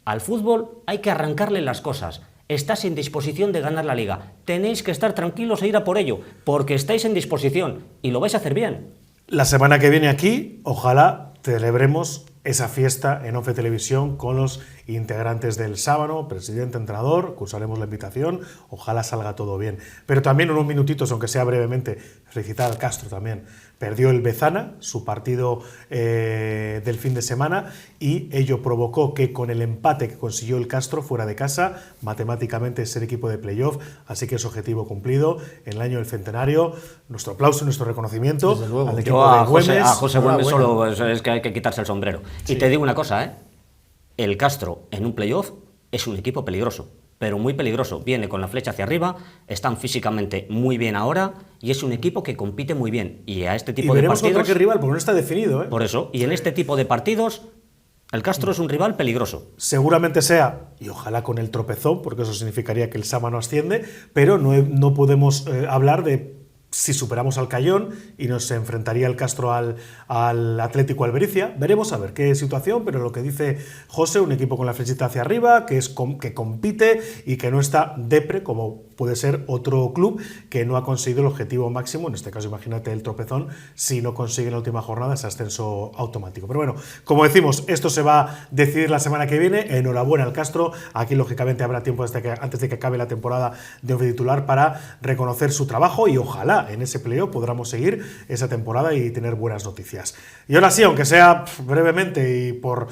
Speaker 3: Al fútbol hay que arrancarle las cosas. Estás en disposición de ganar la Liga. Tenéis que estar tranquilos e ir a por ello, porque estáis en disposición y lo vais a hacer bien.
Speaker 1: La semana que viene aquí, ojalá celebremos esa fiesta en ONCE Televisión con los integrantes del Sábano, presidente, entrenador, cursaremos la invitación, ojalá salga todo bien. Pero también unos minutitos, aunque sea brevemente, felicitar al Castro también. Perdió el Bezana, su partido del fin de semana, y ello provocó que con el empate que consiguió el Castro fuera de casa, matemáticamente ser equipo de playoff, así que es objetivo cumplido en el año del centenario. Nuestro aplauso y nuestro reconocimiento al equipo de Güemes.
Speaker 3: A José Güemes solo es que hay que quitarse el sombrero. Sí. Y te digo una cosa, el Castro en un playoff es un equipo peligroso, pero muy peligroso. Viene con la flecha hacia arriba, están físicamente muy bien ahora y es un equipo que compite muy bien. Y a este tipo de partidos...
Speaker 1: Y veremos contra qué rival, porque no está definido.
Speaker 3: Por eso, y en este tipo de partidos, el Castro es un rival peligroso.
Speaker 1: Seguramente sea, y ojalá con el tropezón, porque eso significaría que el Sámano asciende, pero no podemos hablar de si superamos al Cayón y nos enfrentaría el Castro al Atlético Albericia. Veremos a ver qué situación, pero lo que dice José, un equipo con la flechita hacia arriba, que compite y que no está depre, como puede ser otro club que no ha conseguido el objetivo máximo, en este caso imagínate el tropezón, si no consigue en la última jornada ese ascenso automático. Pero bueno, como decimos, esto se va a decidir la semana que viene. Enhorabuena al Castro, aquí lógicamente habrá tiempo antes de que acabe la temporada de ONCE titular para reconocer su trabajo y ojalá en ese playoff podamos seguir esa temporada y tener buenas noticias. Y ahora sí, aunque sea brevemente y por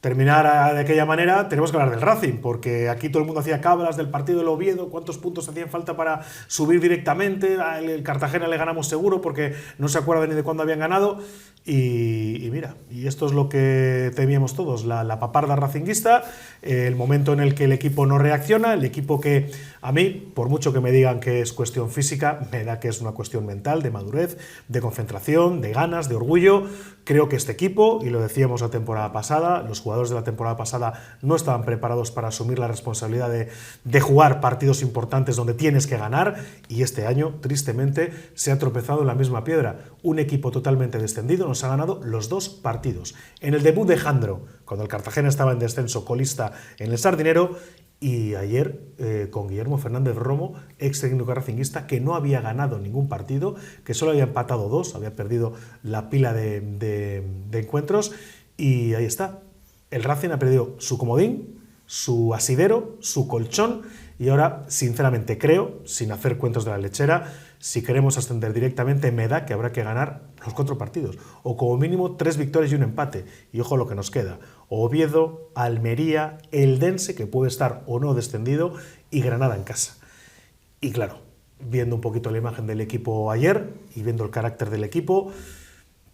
Speaker 1: terminar de aquella manera, tenemos que hablar del Racing, porque aquí todo el mundo hacía cábalas del partido del Oviedo, cuántos puntos hacían falta para subir directamente, el Cartagena le ganamos seguro porque no se acuerda ni de cuándo habían ganado, y mira, y esto es lo que temíamos todos, la paparda racinguista, el momento en el que el equipo no reacciona, el equipo que a mí, por mucho que me digan que es cuestión física, me da que es una cuestión mental, de madurez, de concentración, de ganas, de orgullo. Creo que este equipo, y lo decíamos la temporada pasada, los jugadores de la temporada pasada no estaban preparados para asumir la responsabilidad de jugar partidos importantes donde tienes que ganar, y este año, tristemente, se ha tropezado en la misma piedra. Un equipo totalmente descendido nos ha ganado los 2 partidos. En el debut de Jandro, cuando el Cartagena estaba en descenso colista en el Sardinero, y ayer con Guillermo Fernández Romo, ex técnico racinguista, que no había ganado ningún partido, que solo había empatado 2, había perdido la pila de encuentros, y ahí está. El Racing ha perdido su comodín, su asidero, su colchón, y ahora, sinceramente, creo, sin hacer cuentos de la lechera, si queremos ascender directamente, me da que habrá que ganar los 4 partidos, o como mínimo 3 victorias y un empate, y ojo lo que nos queda: Oviedo, Almería, Eldense, que puede estar o no descendido, y Granada en casa. Y claro, viendo un poquito la imagen del equipo ayer, y viendo el carácter del equipo,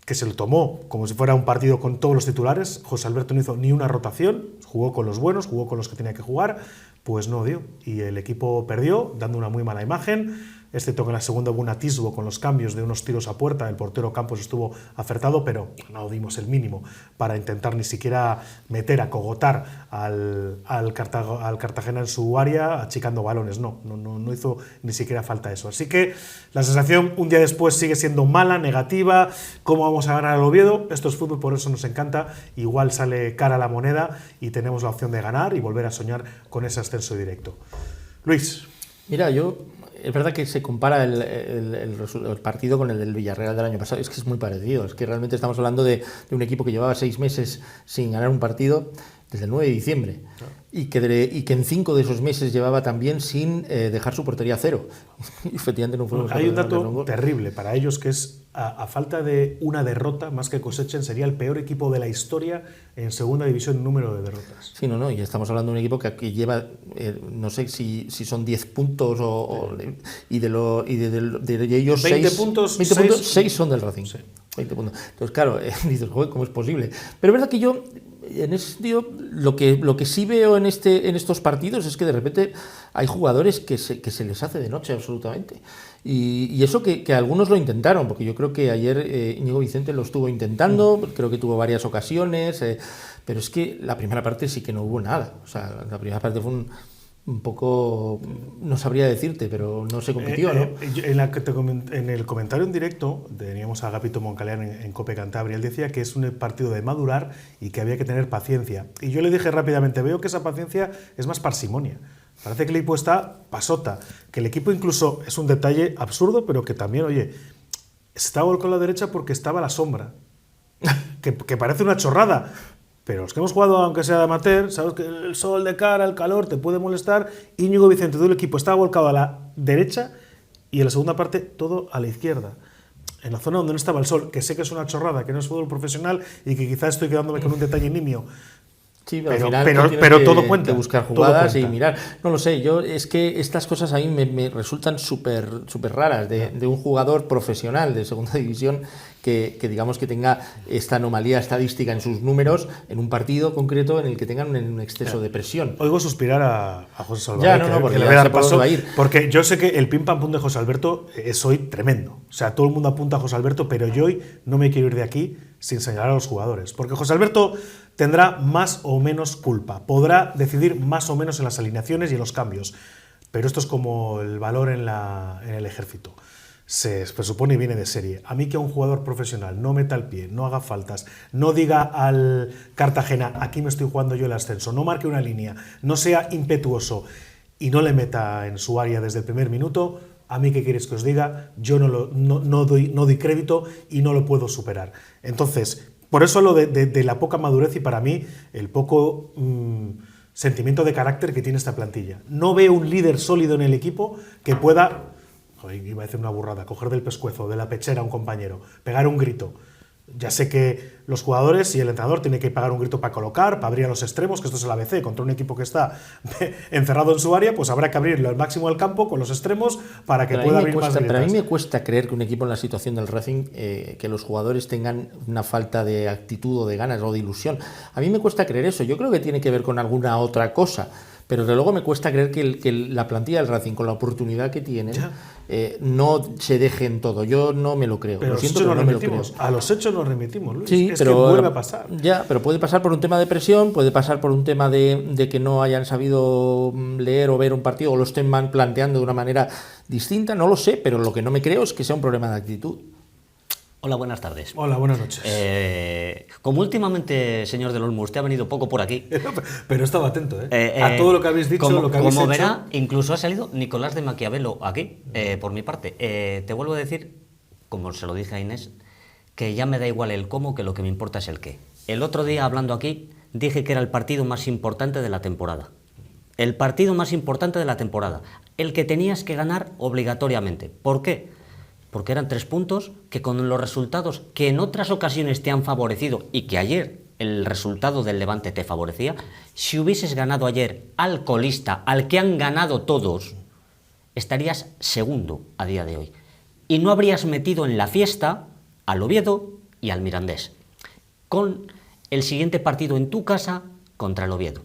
Speaker 1: que se lo tomó como si fuera un partido con todos los titulares, José Alberto no hizo ni una rotación, jugó con los buenos, jugó con los que tenía que jugar, pues no dio, y el equipo perdió, dando una muy mala imagen, excepto que en la segunda hubo un atisbo con los cambios de unos tiros a puerta, el portero Campos estuvo acertado, pero no dimos el mínimo para intentar ni siquiera meter, acogotar al Cartagena en su área, achicando balones, no hizo ni siquiera falta eso. Así que la sensación un día después sigue siendo mala, negativa. ¿Cómo vamos a ganar al Oviedo? Esto es fútbol, por eso nos encanta, igual sale cara la moneda y tenemos la opción de ganar y volver a soñar con ese ascenso directo. Luis.
Speaker 4: Mira, es verdad que se compara el partido con el del Villarreal del año pasado, es que es muy parecido, es que realmente estamos hablando de un equipo que llevaba 6 meses sin ganar un partido desde el 9 de diciembre, y que en 5 de esos meses llevaba también sin dejar su portería a 0. Y efectivamente no fuimos.
Speaker 1: Hay un dato terrible para ellos, que es a falta de una derrota, más que cosechen, sería el peor equipo de la historia en segunda división en número de derrotas.
Speaker 4: Sí, y estamos hablando de un equipo que lleva, no sé si son 10 puntos y de ellos
Speaker 1: 20
Speaker 4: 6
Speaker 1: puntos,
Speaker 4: 6 son del Racing. Sí. 20 puntos. Entonces, claro, dices, joder, ¿cómo es posible? Pero es verdad que yo, en ese sentido, lo que sí veo en estos partidos es que de repente hay jugadores que se les hace de noche absolutamente. Y eso que algunos lo intentaron, porque yo creo que ayer Íñigo Vicente lo estuvo intentando, creo que tuvo varias ocasiones, pero es que la primera parte sí que no hubo nada. O sea, la primera parte fue un poco, no sabría decirte, pero no se compitió, ¿no?
Speaker 1: En el comentario en directo teníamos a Agapito Moncaleán en Cope Cantabria. Él decía que es un partido de madurar y que había que tener paciencia. Y yo le dije rápidamente, veo que esa paciencia es más parsimonia. Parece que el equipo está pasota, que el equipo incluso es un detalle absurdo, pero que también, oye, se estaba volcando a la derecha porque estaba a la sombra. que parece una chorrada, Pero los que hemos jugado, aunque sea de amateur, sabes que el sol de cara, el calor, te puede molestar. Íñigo Vicente, todo el equipo estaba volcado a la derecha y en la segunda parte todo a la izquierda. En la zona donde no estaba el sol, que sé que es una chorrada, que no es fútbol profesional y que quizás estoy quedándome con un detalle nimio.
Speaker 4: Sí,
Speaker 1: pero todo cuenta.
Speaker 4: De buscar jugadas y mirar. No lo sé, es que estas cosas a mí me resultan súper raras de un jugador profesional de segunda división que digamos que tenga esta anomalía estadística en sus números en un partido concreto en el que tengan un exceso de presión.
Speaker 1: Oigo suspirar a José Salvador.
Speaker 4: Porque
Speaker 1: le voy a dar paso, porque yo sé que el pim pam pum de José Alberto es hoy tremendo. O sea, todo el mundo apunta a José Alberto, pero yo hoy no me quiero ir de aquí sin señalar a los jugadores. Porque José Alberto tendrá más o menos culpa, podrá decidir más o menos en las alineaciones y en los cambios, pero esto es como el valor en el ejército. Se presupone y viene de serie. A mí que a un jugador profesional no meta el pie, no haga faltas, no diga al Cartagena, aquí me estoy jugando yo el ascenso, no marque una línea, no sea impetuoso y no le meta en su área desde el primer minuto, a mí qué queréis que os diga, yo no doy crédito y no lo puedo superar. Entonces, por eso hablo de la poca madurez y para mí el poco sentimiento de carácter que tiene esta plantilla. No veo un líder sólido en el equipo que pueda, iba a decir una burrada, coger del pescuezo, de la pechera a un compañero, pegar un grito. Ya sé que los jugadores y el entrenador tienen que pegar un grito para colocar, para abrir a los extremos, que esto es el ABC, contra un equipo que está encerrado en su área, pues habrá que abrirlo al máximo del campo con los extremos para que pueda abrir más grietas.
Speaker 4: Pero a mí me cuesta creer que un equipo en la situación del Racing, que los jugadores tengan una falta de actitud o de ganas o de ilusión. A mí me cuesta creer eso, yo creo que tiene que ver con alguna otra cosa. Pero desde luego me cuesta creer que la plantilla del Racing, con la oportunidad que tiene, no se deje en todo. Yo no me lo creo.
Speaker 1: Pero
Speaker 4: lo siento, pero no me lo creo.
Speaker 1: A los hechos nos remitimos, Luis.
Speaker 4: Sí,
Speaker 1: es
Speaker 4: pero
Speaker 1: que vuelve a pasar.
Speaker 4: Ya, pero puede pasar por un tema de presión, puede pasar por un tema de que no hayan sabido leer o ver un partido o lo estén planteando de una manera distinta. No lo sé, pero lo que no me creo es que sea un problema de actitud.
Speaker 3: Hola, buenas tardes.
Speaker 1: Hola, buenas noches.
Speaker 3: Como últimamente, señor del Olmo, usted ha venido poco por aquí.
Speaker 1: Pero estaba atento, a todo lo que habéis dicho, lo que habéis hecho.
Speaker 3: Como verá, incluso ha salido Nicolás de Maquiavelo aquí, por mi parte. Te vuelvo a decir, como se lo dije a Inés, que ya me da igual el cómo, que lo que me importa es el qué. El otro día, hablando aquí, dije que era el partido más importante de la temporada. El partido más importante de la temporada. El que tenías que ganar obligatoriamente. ¿Por qué? Porque eran 3 puntos que con los resultados que en otras ocasiones te han favorecido y que ayer el resultado del Levante te favorecía, si hubieses ganado ayer al colista, al que han ganado todos, estarías segundo a día de hoy. Y no habrías metido en la fiesta al Oviedo y al Mirandés, con el siguiente partido en tu casa contra el Oviedo.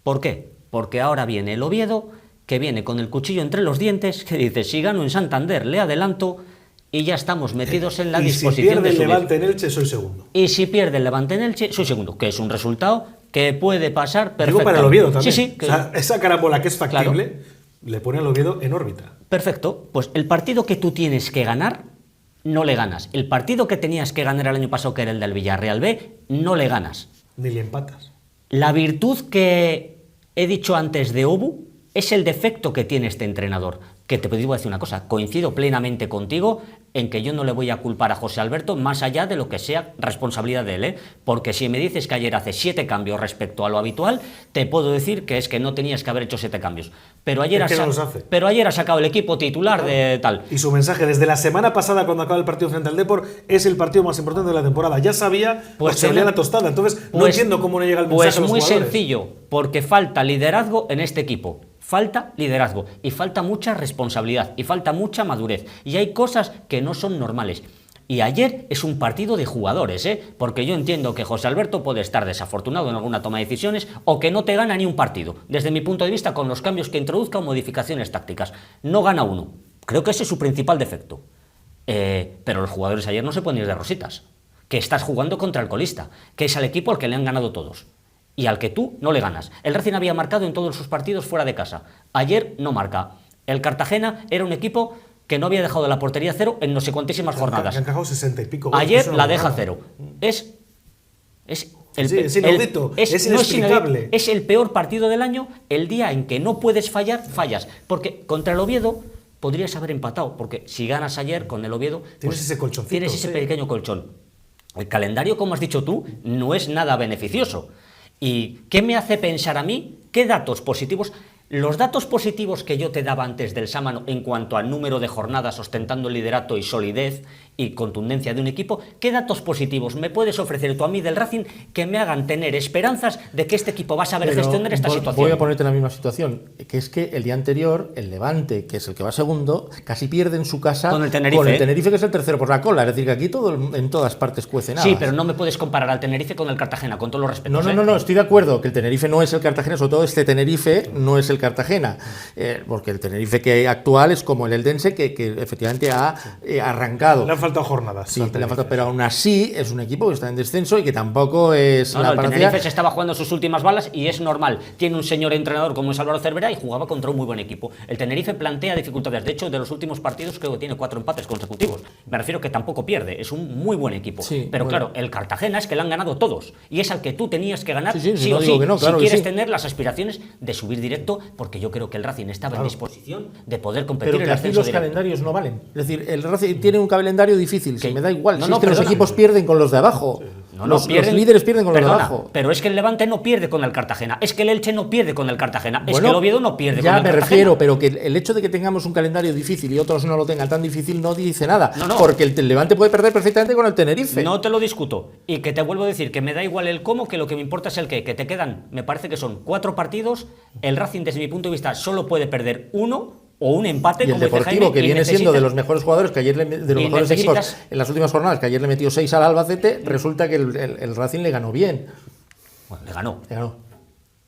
Speaker 3: ¿Por qué? Porque ahora viene el Oviedo, que viene con el cuchillo entre los dientes, que dice, si gano en Santander le adelanto, y ya estamos metidos en la disposición de subir.
Speaker 1: Y si pierde el Levante en Elche, soy segundo.
Speaker 3: Y si pierde el Levante en Elche, soy segundo, que es un resultado que puede pasar perfectamente.
Speaker 1: Digo para el Oviedo también.
Speaker 3: Sí.
Speaker 1: O sea, esa carambola que es factible, le pone al Oviedo en órbita.
Speaker 3: Perfecto. Pues el partido que tú tienes que ganar, no le ganas. El partido que tenías que ganar el año pasado, que era el del Villarreal B, no le ganas.
Speaker 1: Ni le empatas.
Speaker 3: La virtud que he dicho antes de Obu es el defecto que tiene este entrenador. Que te digo decir una cosa, coincido plenamente contigo en que yo no le voy a culpar a José Alberto más allá de lo que sea responsabilidad de él, porque si me dices que ayer hace 7 cambios respecto a lo habitual, te puedo decir que es que no tenías que haber hecho 7 cambios. Pero ayer, pero ayer ha sacado el equipo titular de tal.
Speaker 1: Y su mensaje desde la semana pasada, cuando acaba el partido frente al Depor, es el partido más importante de la temporada. Ya sabía, pues se olía la tostada. Entonces, no entiendo cómo no llega el mensaje a los jugadores.
Speaker 3: Pues muy sencillo, porque falta liderazgo en este equipo. Falta liderazgo y falta mucha responsabilidad y falta mucha madurez y hay cosas que no son normales. Y ayer es un partido de jugadores, porque yo entiendo que José Alberto puede estar desafortunado en alguna toma de decisiones o que no te gana ni un partido, desde mi punto de vista, con los cambios que introduzca o modificaciones tácticas. No gana uno. Creo que ese es su principal defecto. Pero los jugadores ayer no se pueden ir de rositas, que estás jugando contra el colista, que es al equipo al que le han ganado todos. Y al que tú no le ganas. El Racing había marcado en todos sus partidos fuera de casa. Ayer no marca. El Cartagena era un equipo que no había dejado la portería cero en no sé cuantísimas jornadas.
Speaker 1: Han encajado 60 y pico.
Speaker 3: Ayer la deja cero. Es
Speaker 1: inaudito, es inexplicable.
Speaker 3: Es el peor partido del año. El día en que no puedes fallar, fallas. Porque contra el Oviedo podrías haber empatado. Porque si ganas ayer con el Oviedo,
Speaker 1: tienes ese colchoncito.
Speaker 3: Tienes ese pequeño colchón. El calendario, como has dicho tú, no es nada beneficioso. ¿Y qué me hace pensar a mí? ¿Qué datos positivos? Los datos positivos que yo te daba antes del Sámano en cuanto al número de jornadas ostentando el liderato y solidez y contundencia de un equipo, ¿qué datos positivos me puedes ofrecer tú a mí del Racing que me hagan tener esperanzas de que este equipo va a saber gestionar esta situación?
Speaker 4: Voy a ponerte en la misma situación, que es que el día anterior, el Levante, que es el que va segundo, casi pierde en su casa
Speaker 3: con el Tenerife,
Speaker 4: que es el tercero por la cola. Es decir, que aquí en todas partes cuece nada.
Speaker 3: Sí, pero no me puedes comparar al Tenerife con el Cartagena, con todos los respetos.
Speaker 4: No, estoy de acuerdo que el Tenerife no es el Cartagena, sobre todo este Tenerife no es el Cartagena, porque el Tenerife que actual es como el Eldense, que efectivamente ha arrancado.
Speaker 1: Le han faltado jornadas.
Speaker 4: Sí, le han faltado, pero aún así es un equipo que está en descenso y que tampoco es
Speaker 3: el Tenerife se estaba jugando sus últimas balas y es normal. Tiene un señor entrenador como es Álvaro Cervera y jugaba contra un muy buen equipo. El Tenerife plantea dificultades. De hecho, de los últimos partidos creo que tiene 4 empates consecutivos. Me refiero que tampoco pierde. Es un muy buen equipo.
Speaker 4: Sí,
Speaker 3: pero
Speaker 4: bueno.
Speaker 3: claro, el Cartagena es que le han ganado todos. Y es al que tú tenías que ganar
Speaker 4: sí,
Speaker 3: sí o sí.
Speaker 4: No, claro
Speaker 3: si quieres
Speaker 4: sí.
Speaker 3: tener las aspiraciones de subir directo, porque yo creo que el Racing estaba en disposición de poder competir
Speaker 4: pero
Speaker 3: en
Speaker 4: que
Speaker 3: el
Speaker 4: aquí
Speaker 3: ascenso
Speaker 4: los
Speaker 3: directo.
Speaker 4: calendarios no valen. Es decir, el Racing tiene un calendario difícil.
Speaker 3: Que
Speaker 4: me da igual.
Speaker 3: no,
Speaker 4: si es que
Speaker 3: perdona.
Speaker 4: los equipos pierden con los de abajo. Los líderes pierden con los de abajo.
Speaker 3: Pero es que el Levante no pierde con el Cartagena. Es que el Elche no pierde con el Cartagena. Es
Speaker 4: Bueno,
Speaker 3: que el Oviedo no pierde con el Cartagena.
Speaker 4: Ya me refiero, pero que el hecho de que tengamos un calendario difícil y otros no lo tengan tan difícil no dice nada.
Speaker 3: No.
Speaker 4: Porque el Levante puede perder perfectamente con el Tenerife.
Speaker 3: No te lo discuto. Y que te vuelvo a decir que me da igual el cómo, que lo que me importa es el qué. Que te quedan, me parece que son 4 partidos. El Racing, desde mi punto de vista, solo puede perder uno o un empate.
Speaker 4: Y el
Speaker 3: como dice
Speaker 4: Deportivo,
Speaker 3: Jaime,
Speaker 4: que
Speaker 3: y
Speaker 4: viene siendo de
Speaker 3: necesitas-
Speaker 4: los mejores jugadores que ayer de los mejores equipos en las últimas jornadas, que ayer le metió 6 al Albacete, resulta que el Racing le ganó bien.
Speaker 3: Bueno, le ganó.
Speaker 4: Le ganó.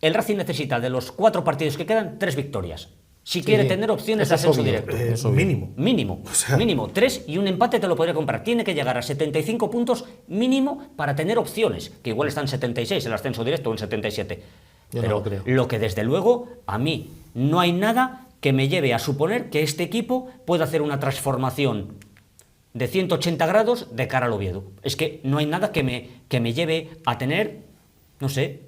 Speaker 3: El Racing necesita de los 4 partidos que quedan 3 victorias. Si quiere tener opciones de
Speaker 4: eso es
Speaker 3: ascenso
Speaker 4: obvio.
Speaker 3: directo.
Speaker 1: Mínimo.
Speaker 3: Mínimo, mínimo. 3 y un empate te lo podría comprar. Tiene que llegar a 75 puntos mínimo para tener opciones, que igual están en 76 el ascenso directo o en 77.
Speaker 4: Yo no
Speaker 3: Pero
Speaker 4: lo creo.
Speaker 3: lo que desde luego, a mí, no hay nada que me lleve a suponer que este equipo pueda hacer una transformación de 180 grados de cara al Oviedo. Es que no hay nada que me lleve a tener, no sé,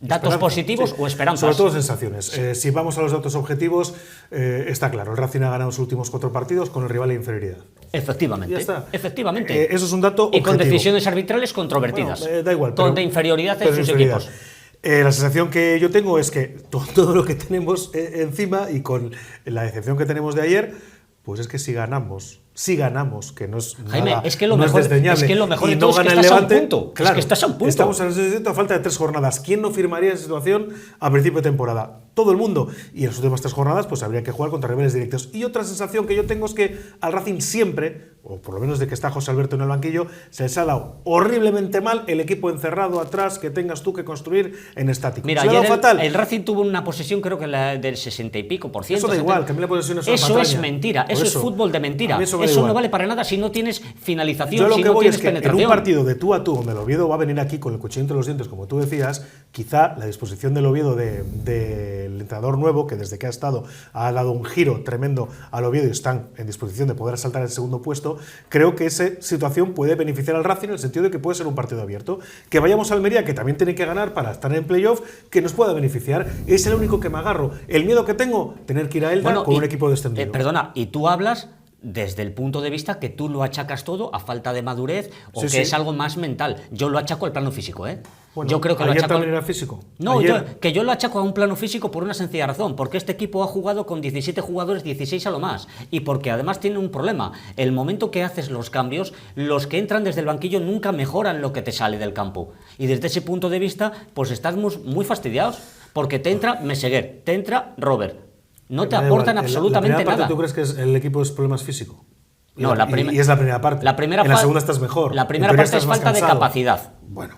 Speaker 3: datos
Speaker 1: Esperanza,
Speaker 3: positivos
Speaker 1: sí.
Speaker 3: o esperanzas.
Speaker 1: Sobre todo sensaciones. Si vamos a los datos objetivos, está claro, el Racing ha ganado sus últimos 4 partidos con el rival de inferioridad.
Speaker 3: Efectivamente,
Speaker 1: Ya está.
Speaker 3: efectivamente.
Speaker 1: Eso es un dato
Speaker 3: y con
Speaker 1: objetivo.
Speaker 3: decisiones arbitrales controvertidas.
Speaker 1: Bueno, da igual.
Speaker 3: Donde inferioridad en
Speaker 1: pero
Speaker 3: sus
Speaker 1: inferioridad.
Speaker 3: equipos.
Speaker 1: La sensación que yo tengo es que todo lo que tenemos encima y con la decepción que tenemos de ayer, pues es que si ganamos, que no es
Speaker 3: Jaime,
Speaker 1: nada,
Speaker 3: es que lo
Speaker 1: no
Speaker 3: mejor,
Speaker 1: desdeñable,
Speaker 3: es que lo mejor
Speaker 1: y
Speaker 3: de todo es que
Speaker 1: gana el
Speaker 3: estás a un
Speaker 1: Levante,
Speaker 3: punto.
Speaker 1: claro,
Speaker 3: Es que estás a un punto.
Speaker 1: Estamos en ese sitio a falta de 3 jornadas. ¿Quién no firmaría esa situación a principio de temporada? Todo el mundo. Y en las últimas 3 jornadas pues habría que jugar contra rivales directos. Y otra sensación que yo tengo es que al Racing siempre, o por lo menos de que está José Alberto en el banquillo, se les ha dado horriblemente mal el equipo encerrado atrás que tengas tú que construir en estático.
Speaker 3: Mira,
Speaker 1: se le ha
Speaker 3: ayer
Speaker 1: dado fatal.
Speaker 3: el Racing tuvo una posesión, creo que del 60 y pico por ciento.
Speaker 1: Eso da igual, que a mí la posesión es una
Speaker 3: Eso es
Speaker 1: patraña.
Speaker 3: mentira,
Speaker 1: Por
Speaker 3: eso es
Speaker 1: eso.
Speaker 3: fútbol de
Speaker 1: A
Speaker 3: mentira.
Speaker 1: mí
Speaker 3: Eso
Speaker 1: me da igual.
Speaker 3: no vale para nada si no tienes finalización,
Speaker 1: Yo lo
Speaker 3: si
Speaker 1: que
Speaker 3: no
Speaker 1: voy
Speaker 3: tienes
Speaker 1: es que en
Speaker 3: penetración.
Speaker 1: un partido de tú a tú, donde el Oviedo va a venir aquí con el cuchillo entre los dientes, como tú decías, quizá la disposición del Oviedo del entrenador nuevo, que desde que ha estado ha dado un giro tremendo al Oviedo y están en disposición de poder saltar el segundo puesto, creo que esa situación puede beneficiar al Racing en el sentido de que puede ser un partido abierto. Que vayamos a Almería, que también tiene que ganar para estar en el playoff, que nos pueda beneficiar. Es el único que me agarro. El miedo que tengo, tener que ir a Elda con un equipo descendido.
Speaker 3: Perdona, y tú hablas desde el punto de vista que tú lo achacas todo a falta de madurez o
Speaker 1: Sí,
Speaker 3: que
Speaker 1: sí.
Speaker 3: es algo más mental. Yo lo achaco al plano físico, ¿eh?
Speaker 1: Bueno,
Speaker 3: yo creo que lo
Speaker 1: ayer
Speaker 3: achaco
Speaker 1: también era físico.
Speaker 3: No,
Speaker 1: Ayer-
Speaker 3: yo lo achaco a un plano físico por una sencilla razón, porque este equipo ha jugado con 17 jugadores, 16 a lo más, y porque además tiene un problema. El momento que haces los cambios, los que entran desde el banquillo nunca mejoran lo que te sale del campo. Y desde ese punto de vista, pues estamos muy fastidiados, porque te entra Meseguer, te entra Robert. No te
Speaker 1: Me da
Speaker 3: aportan
Speaker 1: igual.
Speaker 3: absolutamente
Speaker 1: la primera
Speaker 3: nada.
Speaker 1: parte, ¿tú crees que el equipo es problemas físico? Y
Speaker 3: No,
Speaker 1: la- y es la primera parte. En la segunda estás mejor.
Speaker 3: La primera
Speaker 1: En teoría
Speaker 3: parte es
Speaker 1: estás más
Speaker 3: falta de
Speaker 1: cansado.
Speaker 3: capacidad.
Speaker 1: Bueno,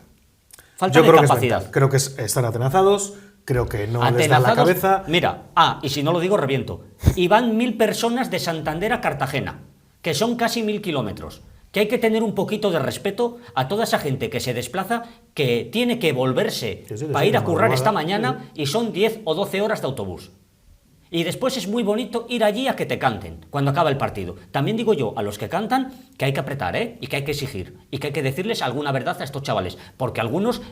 Speaker 3: Falta
Speaker 1: yo
Speaker 3: de
Speaker 1: creo que es
Speaker 3: capacidad.
Speaker 1: mental. Creo que están atenazados, creo que no les da la
Speaker 3: Atenazados.
Speaker 1: cabeza.
Speaker 3: Mira, y si no lo digo, reviento. Y van 1000 personas de Santander a Cartagena, que son casi 1000 kilómetros. Que hay que tener un poquito de respeto a toda esa gente que se desplaza, que tiene que volverse
Speaker 1: Que sí,
Speaker 3: para ir a
Speaker 1: la
Speaker 3: currar
Speaker 1: madrugada.
Speaker 3: esta mañana y son 10 o 12 horas de autobús. Y después es muy bonito ir allí a que te canten cuando acaba el partido. También digo yo a los que cantan que hay que apretar, y que hay que exigir y que hay que decirles alguna verdad a estos chavales, porque algunos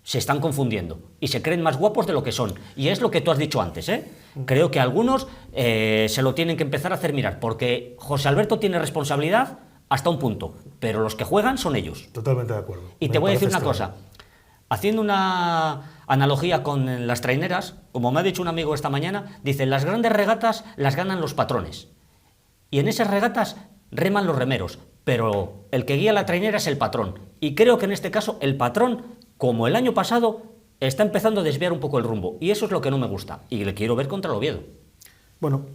Speaker 3: se están confundiendo y se creen más guapos de lo que son. Y es lo que tú has dicho antes, Creo que algunos se lo tienen que empezar a hacer mirar, porque José Alberto tiene responsabilidad hasta un punto, pero los que juegan son ellos.
Speaker 1: Totalmente de acuerdo.
Speaker 3: Y
Speaker 1: Me
Speaker 3: te voy a decir
Speaker 1: parece
Speaker 3: una
Speaker 1: extraño.
Speaker 3: cosa. Haciendo una analogía con las traineras, como me ha dicho un amigo esta mañana, dice, las grandes regatas las ganan los patrones. Y en esas regatas reman los remeros, pero el que guía la trainera es el patrón. Y creo que en este caso el patrón, como el año pasado, está empezando a desviar un poco el rumbo. Y eso es lo que no me gusta. Y le quiero ver contra el Oviedo.
Speaker 1: Bueno,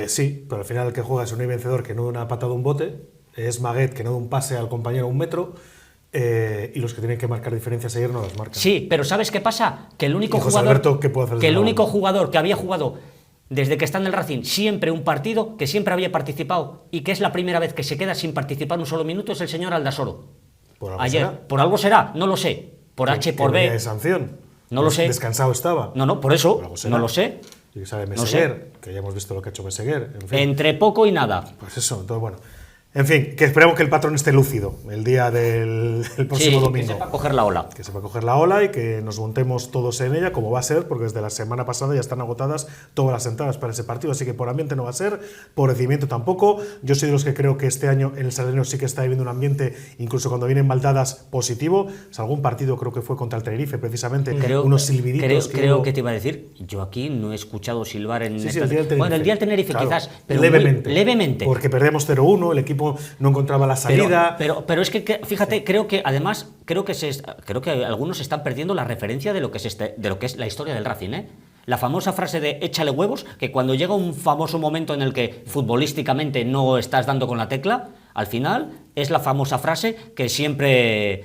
Speaker 1: sí, pero al final el que juega es un vencedor que no da una patada a un bote, es Maguet que no da un pase al compañero a 1 metro, y los que tienen que marcar diferencias ayer no las marcan.
Speaker 3: Sí, pero ¿sabes qué pasa? Que el único jugador que había jugado desde que está en el Racing siempre un partido, que siempre había participado y que es la primera vez que se queda sin participar un solo minuto, es el señor Aldasoro. ¿Por algo será? No lo sé. Por H, por B.
Speaker 1: ¿De sanción?
Speaker 3: No lo sé.
Speaker 1: Descansado estaba.
Speaker 3: No, por eso, no lo sé.
Speaker 1: Y sabe Meseguer, que ya hemos visto lo que ha hecho Meseguer. En fin.
Speaker 3: Entre poco y nada.
Speaker 1: Pues eso, entonces bueno. En fin, que esperemos que el patrón esté lúcido el día del próximo domingo.
Speaker 3: Que sepa coger la ola.
Speaker 1: Que sepa coger la ola y que nos montemos todos en ella, como va a ser, porque desde la semana pasada ya están agotadas todas las entradas para ese partido, así que por ambiente no va a ser, por recibimiento tampoco. Yo soy de los que creo que este año en el Salernio sí que está viviendo un ambiente, incluso cuando vienen maldadas, positivo. O sea, algún partido creo que fue contra el Tenerife, precisamente, unos silbiditos.
Speaker 3: Creo que te iba a decir, yo aquí no he escuchado silbar en...
Speaker 1: Sí, el día del Tenerife.
Speaker 3: Bueno, el día del Tenerife claro, quizás, pero
Speaker 1: levemente. Porque perdemos 0-1, el equipo no encontraba la salida.
Speaker 3: Pero es que fíjate, creo que además creo que algunos están perdiendo la referencia de lo que es la historia del Racing, ¿eh? La famosa frase de échale huevos, que cuando llega un famoso momento en el que futbolísticamente no estás dando con la tecla, al final es la famosa frase que siempre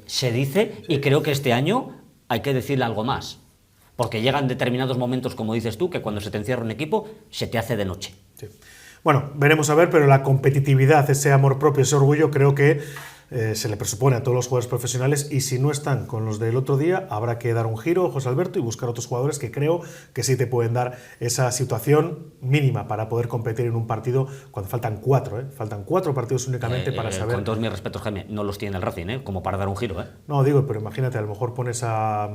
Speaker 3: se dice, y creo que este año hay que decirle algo más. Porque llegan determinados momentos, como dices tú, que cuando se te encierra un equipo, se te hace de noche.
Speaker 1: Sí. Bueno, veremos a ver, pero la competitividad, ese amor propio, ese orgullo, creo que se le presupone a todos los jugadores profesionales, y si no están con los del otro día, habrá que dar un giro, José Alberto, y buscar otros jugadores que creo que sí te pueden dar esa situación mínima para poder competir en un partido cuando faltan 4, ¿eh? Faltan 4 partidos únicamente para saber...
Speaker 3: Con todos mis respetos, Jaime, no los tiene el Racing, ¿eh? Como para dar un giro, ¿eh?
Speaker 1: No, digo, pero imagínate, a lo mejor pones a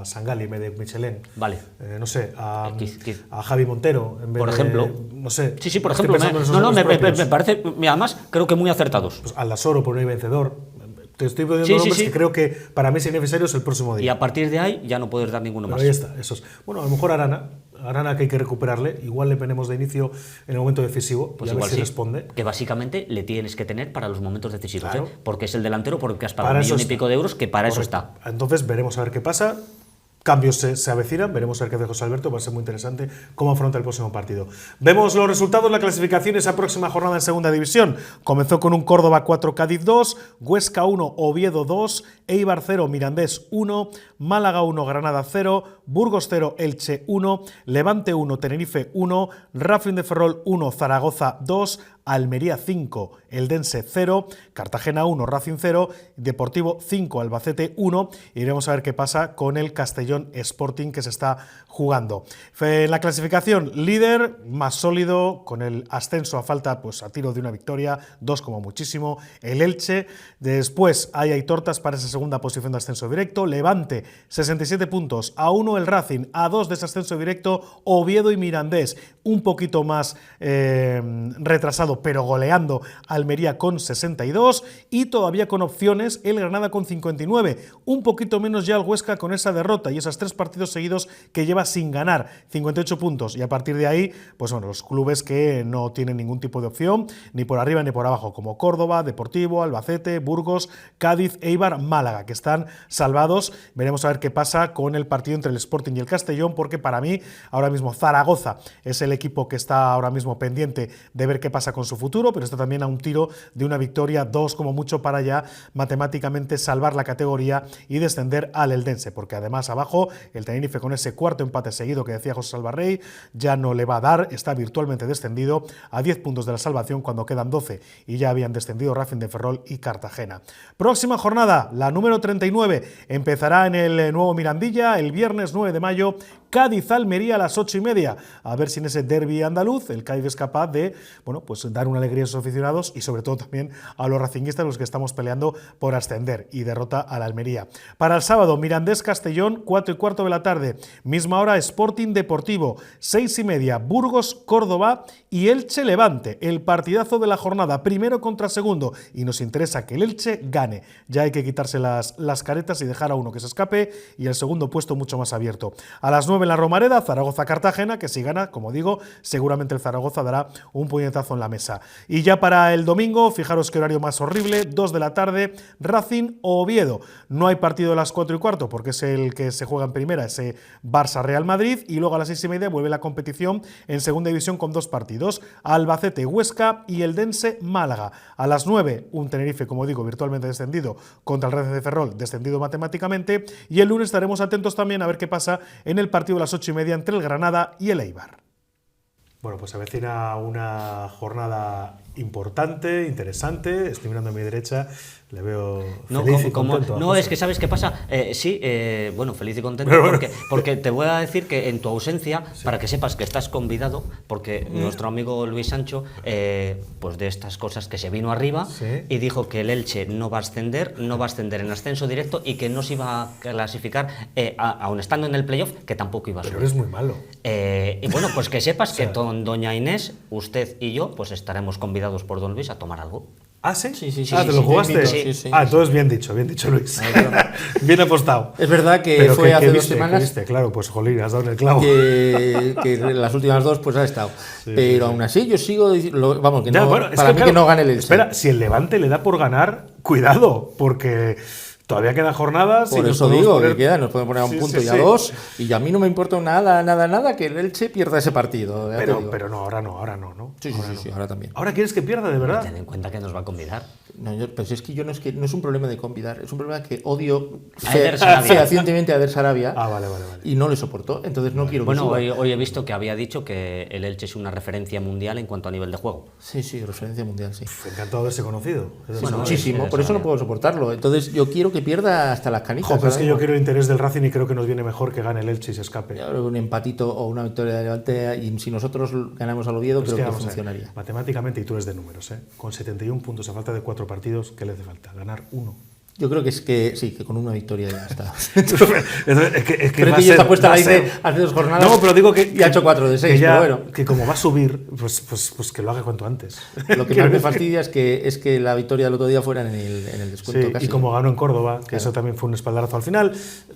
Speaker 1: Sangali en vez de Michelén.
Speaker 3: Vale.
Speaker 1: No sé, a Javi Montero en vez
Speaker 3: por ejemplo.
Speaker 1: No sé.
Speaker 3: Sí, por ejemplo. Me parece, además, creo que muy acertados.
Speaker 1: Pues Aldasoro por un vencedor. Te estoy poniendo nombres que creo que para mí es innecesario el próximo día.
Speaker 3: Y a partir de ahí ya no puedes dar ninguno más.
Speaker 1: Ahí está, esos. Bueno, a lo mejor Arana que hay que recuperarle, igual le ponemos de inicio en el momento decisivo, pues a ver si responde.
Speaker 3: Que básicamente le tienes que tener para los momentos decisivos,
Speaker 1: claro.
Speaker 3: Porque es el delantero, porque has pagado 1,5 millones de euros, que para eso está.
Speaker 1: Entonces veremos a ver qué pasa. Cambios se avecinan, veremos a ver qué hace José Alberto, va a ser muy interesante cómo afronta el próximo partido. Vemos los resultados, la clasificación, esa próxima jornada en Segunda División. Comenzó con un Córdoba 4, Cádiz 2, Huesca 1, Oviedo 2, Eibar 0, Mirandés 1, Málaga 1, Granada 0, Burgos 0, Elche 1, Levante 1, Tenerife 1, Racing de Ferrol 1, Zaragoza 2, Almería 5, Eldense 0, Cartagena 1, Racing 0, Deportivo 5, Albacete 1, y iremos a ver qué pasa con el Castellón Sporting que se está jugando. En la clasificación, líder, más sólido, con el ascenso a falta, pues a tiro de una victoria, 2 como muchísimo, el Elche. Después hay tortas para esa segunda posición de ascenso directo, Levante 67 puntos, a 1 el Racing, a 2 de ese ascenso directo, Oviedo y Mirandés, un poquito más retrasado, pero goleando Almería con 62, y todavía con opciones el Granada con 59, un poquito menos ya el Huesca con esa derrota y esos 3 partidos seguidos que lleva sin ganar, 58 puntos, y a partir de ahí, pues bueno, los clubes que no tienen ningún tipo de opción, ni por arriba ni por abajo, como Córdoba, Deportivo, Albacete, Burgos, Cádiz, Eibar, Málaga, que están salvados. Veremos a ver qué pasa con el partido entre el Sporting y el Castellón, porque para mí, ahora mismo Zaragoza es el equipo que está ahora mismo pendiente de ver qué pasa con su futuro, pero está también a un tiro de una victoria, 2 como mucho, para ya matemáticamente salvar la categoría y descender al Eldense, porque además abajo el Tenerife, con ese 4º empate seguido que decía José Salvarrey, ya no le va a dar, está virtualmente descendido a 10 puntos de la salvación cuando quedan 12 y ya habían descendido Racing de Ferrol y Cartagena. Próxima jornada, la número 39, empezará en el nuevo Mirandilla el viernes 9 de mayo, Cádiz-Almería a las 8:30. A ver si en ese derbi andaluz el Cádiz es capaz de, bueno, pues dar una alegría a sus aficionados y sobre todo también a los racinguistas, los que estamos peleando por ascender, y derrota a la Almería. Para el sábado, Mirandés-Castellón, 4:15 de la tarde. Misma hora, Sporting Deportivo, 6:30, Burgos-Córdoba y Elche-Levante. El partidazo de la jornada, primero contra segundo, y nos interesa que el Elche gane. Ya hay que quitarse las caretas y dejar a uno que se escape y el segundo puesto mucho más abierto. A las 9 en la Romareda, Zaragoza-Cartagena, que si gana, como digo, seguramente el Zaragoza dará un puñetazo en la mesa. Y ya para el domingo, fijaros qué horario más horrible, 2 de la tarde, Racing-Oviedo. No hay partido a las 4:15 porque es el que se juega en primera, ese Barça-Real Madrid, y luego a las 6:30 vuelve la competición en segunda división con 2 partidos, Albacete-Huesca y Eldense-Málaga. A las 9, un Tenerife, como digo, virtualmente descendido contra el Racing de Ferrol, descendido matemáticamente, y el lunes estaremos atentos también a ver qué pasa en el partido de las 8:30 entre el Granada y el Eibar. Bueno, pues se avecina una jornada importante, interesante. Estoy mirando a mi derecha, le veo feliz y contento.
Speaker 3: No, es que ¿sabes qué pasa? Bueno, feliz y contento porque te voy a decir que en tu ausencia, para que sepas que estás convidado, porque nuestro amigo Luis Sancho, pues de estas cosas que se vino arriba y dijo que el Elche no va a ascender en ascenso directo y que no se iba a clasificar, aun estando en el playoff, que tampoco iba a subir.
Speaker 1: Pero eres muy malo.
Speaker 3: Y bueno, pues que sepas que doña Inés, usted y yo, pues estaremos convidados por don Luis a tomar algo.
Speaker 1: ¿Ah, sí?
Speaker 4: Sí.
Speaker 1: ¿Te lo jugaste?
Speaker 4: Sí.
Speaker 1: Entonces bien dicho, Luis. Bien apostado.
Speaker 4: Es verdad que fue hace 2 semanas.
Speaker 1: ¿Viste? Claro, pues jolín, has dado en el clavo.
Speaker 4: Que las últimas 2 pues ha estado. Pero aún así yo sigo diciendo, vamos, que
Speaker 1: ya,
Speaker 4: no,
Speaker 1: bueno,
Speaker 4: para mí que no gane el Elche.
Speaker 1: Espera, si el Levante le da por ganar, cuidado, porque todavía quedan jornadas.
Speaker 4: Por eso digo que queda, nos podemos poner a un punto y a 2, y a mí no me importa nada que el Elche pierda ese partido.
Speaker 1: Pero no, ahora no.
Speaker 4: Sí, ahora también.
Speaker 1: ¿Ahora quieres que pierda de verdad?
Speaker 3: Ten en cuenta que nos va a convidar.
Speaker 4: No, pues es que no es un problema de convidar, es un problema que odio
Speaker 3: Fehacientemente
Speaker 4: a Eder Sarabia.
Speaker 1: Vale.
Speaker 4: Y no le soportó, entonces no quiero que
Speaker 3: Bueno,
Speaker 4: suba.
Speaker 3: hoy he visto que había dicho que el Elche es una referencia mundial en cuanto a nivel de juego.
Speaker 4: Sí, referencia mundial, sí.
Speaker 1: Encantado de haberse conocido.
Speaker 4: Bueno, muchísimo, por eso no puedo soportarlo. Entonces yo quiero que pierda hasta las canijas.
Speaker 1: Pero es que yo quiero el interés del Racing y creo que nos viene mejor que gane el Elche y se escape.
Speaker 4: Yo creo que un empatito o una victoria de Levante, y si nosotros ganamos al Oviedo, creo que funcionaría.
Speaker 1: Matemáticamente, y tú eres de números, con 71 puntos a falta de 4 partidos, ¿qué le hace falta? Ganar 1.
Speaker 4: Yo creo que que con una victoria ya está.
Speaker 1: es que
Speaker 4: pero yo esta apuesta la hice hace 2 jornadas.
Speaker 1: No, pero digo que
Speaker 4: ha hecho 4 de 6,
Speaker 1: pero
Speaker 4: bueno.
Speaker 1: Que como va a subir, pues que lo haga cuanto antes.
Speaker 4: Lo que más me fastidia es que la victoria del otro día fuera en el descuento casi.
Speaker 1: Y como ganó en Córdoba, que eso también fue un espaldarazo al final.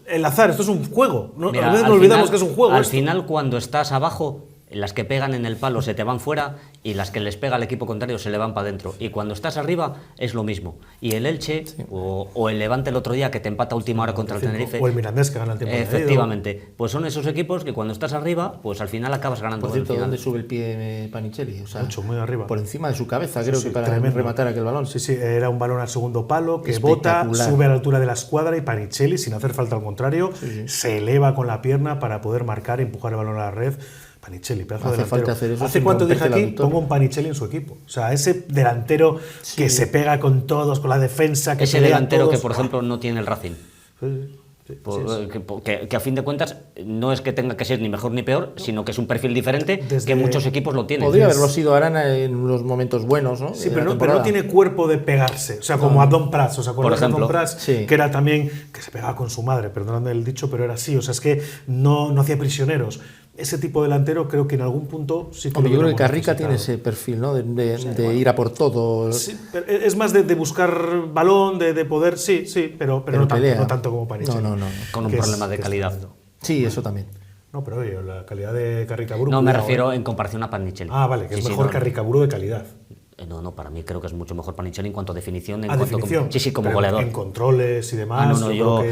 Speaker 1: El azar, esto es un juego.
Speaker 3: Mira,
Speaker 1: a veces nos olvidamos que es un juego.
Speaker 3: Al final, cuando estás abajo, las que pegan en el palo se te van fuera y las que les pega al equipo contrario se le van para adentro. Y cuando estás arriba es lo mismo. Y el Elche o el Levante el otro día que te empata a última hora contra el Tenerife.
Speaker 1: O el Mirandés que gana el tiempo.
Speaker 3: Efectivamente. Pues son esos equipos que cuando estás arriba, pues al final acabas ganando.
Speaker 4: Por cierto, ¿dónde sube el pie Panichelli? O sea,
Speaker 1: mucho, muy arriba.
Speaker 4: Por encima de su cabeza, creo que para rematar aquel balón.
Speaker 1: Sí, era un balón al segundo palo que bota, sube a la altura de la escuadra y Panichelli, sin hacer falta al contrario, se eleva con la pierna para poder marcar y empujar el balón a la red. Panichelli, pedazo de delantero. ¿Hace cuánto dije aquí? Pongo un Panichelli en su equipo. O sea, ese delantero que se pega con todos, con la defensa, que
Speaker 3: ese delantero que, por ejemplo, no tiene el Racing.
Speaker 1: Sí,
Speaker 3: que a fin de cuentas no es que tenga que ser ni mejor ni peor, sino que es un perfil diferente que muchos equipos lo tienen.
Speaker 4: Podría haberlo sido Arana en los momentos buenos, ¿no?
Speaker 1: Sí, pero no tiene cuerpo de pegarse. O sea, como a Don Prats. O sea, por ejemplo, Don Prats, que era también, que se pegaba con su madre, perdonadme el dicho, pero era así. O sea, es que no hacía prisioneros. Ese tipo de delantero creo que en algún punto sí que
Speaker 4: yo creo que Carrica tiene ese perfil, ¿no? De ir a por todo.
Speaker 1: Sí, pero es más de buscar balón, de poder, pero no tanto como Panichelli.
Speaker 4: No.
Speaker 3: Con un problema de calidad.
Speaker 4: Sí, eso también.
Speaker 1: No, pero oye, la calidad de Carricaburu.
Speaker 3: No, me refiero en comparación a Panichelli.
Speaker 1: Ah, vale, que es mejor Carricaburu de calidad.
Speaker 3: No, para mí creo que es mucho mejor Panichelli en cuanto a definición.
Speaker 1: Definición.
Speaker 3: Como goleador.
Speaker 1: En controles y demás.
Speaker 3: Yo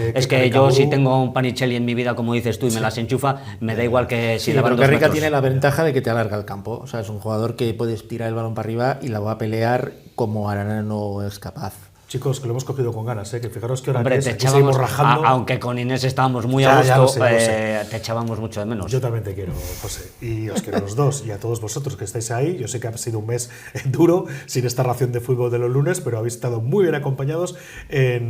Speaker 3: si tengo un Panichelli en mi vida, como dices tú, y me las enchufa, me da igual que si le van 2 metros.
Speaker 4: Carrica tiene la ventaja de que te alarga el campo. O sea, es un jugador que puedes tirar el balón para arriba y la va a pelear como Arana no es capaz.
Speaker 1: Chicos, que lo hemos cogido con ganas, que fijaros que ahora
Speaker 3: Hombre,
Speaker 1: que aquí seguimos rajando.
Speaker 3: Aunque con Inés estábamos muy a gusto,
Speaker 1: lo sé.
Speaker 3: te echábamos mucho de menos.
Speaker 1: Yo también te quiero, José, y os quiero a los dos, y a todos vosotros que estáis ahí. Yo sé que ha sido un mes duro, sin esta ración de fútbol de los lunes, pero habéis estado muy bien acompañados en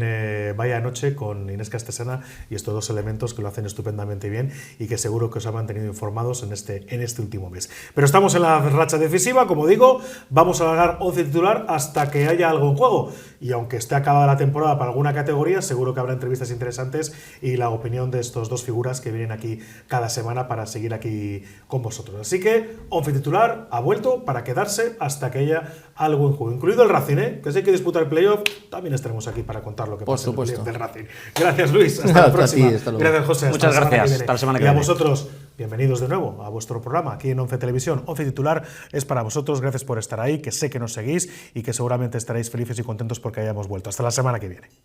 Speaker 1: Vaya Noche con Inés Castesana y estos dos elementos que lo hacen estupendamente bien y que seguro que os han mantenido informados en este último mes. Pero estamos en la racha decisiva, como digo, vamos a alargar 11 titular hasta que haya algo en juego, y aunque esté acabada la temporada para alguna categoría, seguro que habrá entrevistas interesantes y la opinión de estos dos figuras que vienen aquí cada semana para seguir aquí con vosotros. Así que 11 titular ha vuelto para quedarse hasta que haya algo en juego, incluido el Racing, que si hay que disputar el playoff, también estaremos aquí para contar lo que pasa en el playoff del Racing. Gracias, Luis, hasta la próxima. Gracias, José,
Speaker 3: muchas gracias, hasta la semana que viene.
Speaker 1: Y a vosotros, bienvenidos de nuevo a vuestro programa aquí en 11 Televisión. 11 titular es para vosotros, gracias por estar ahí, que sé que nos seguís y que seguramente estaréis felices y contentos porque hayamos vuelto. Hasta la semana que viene.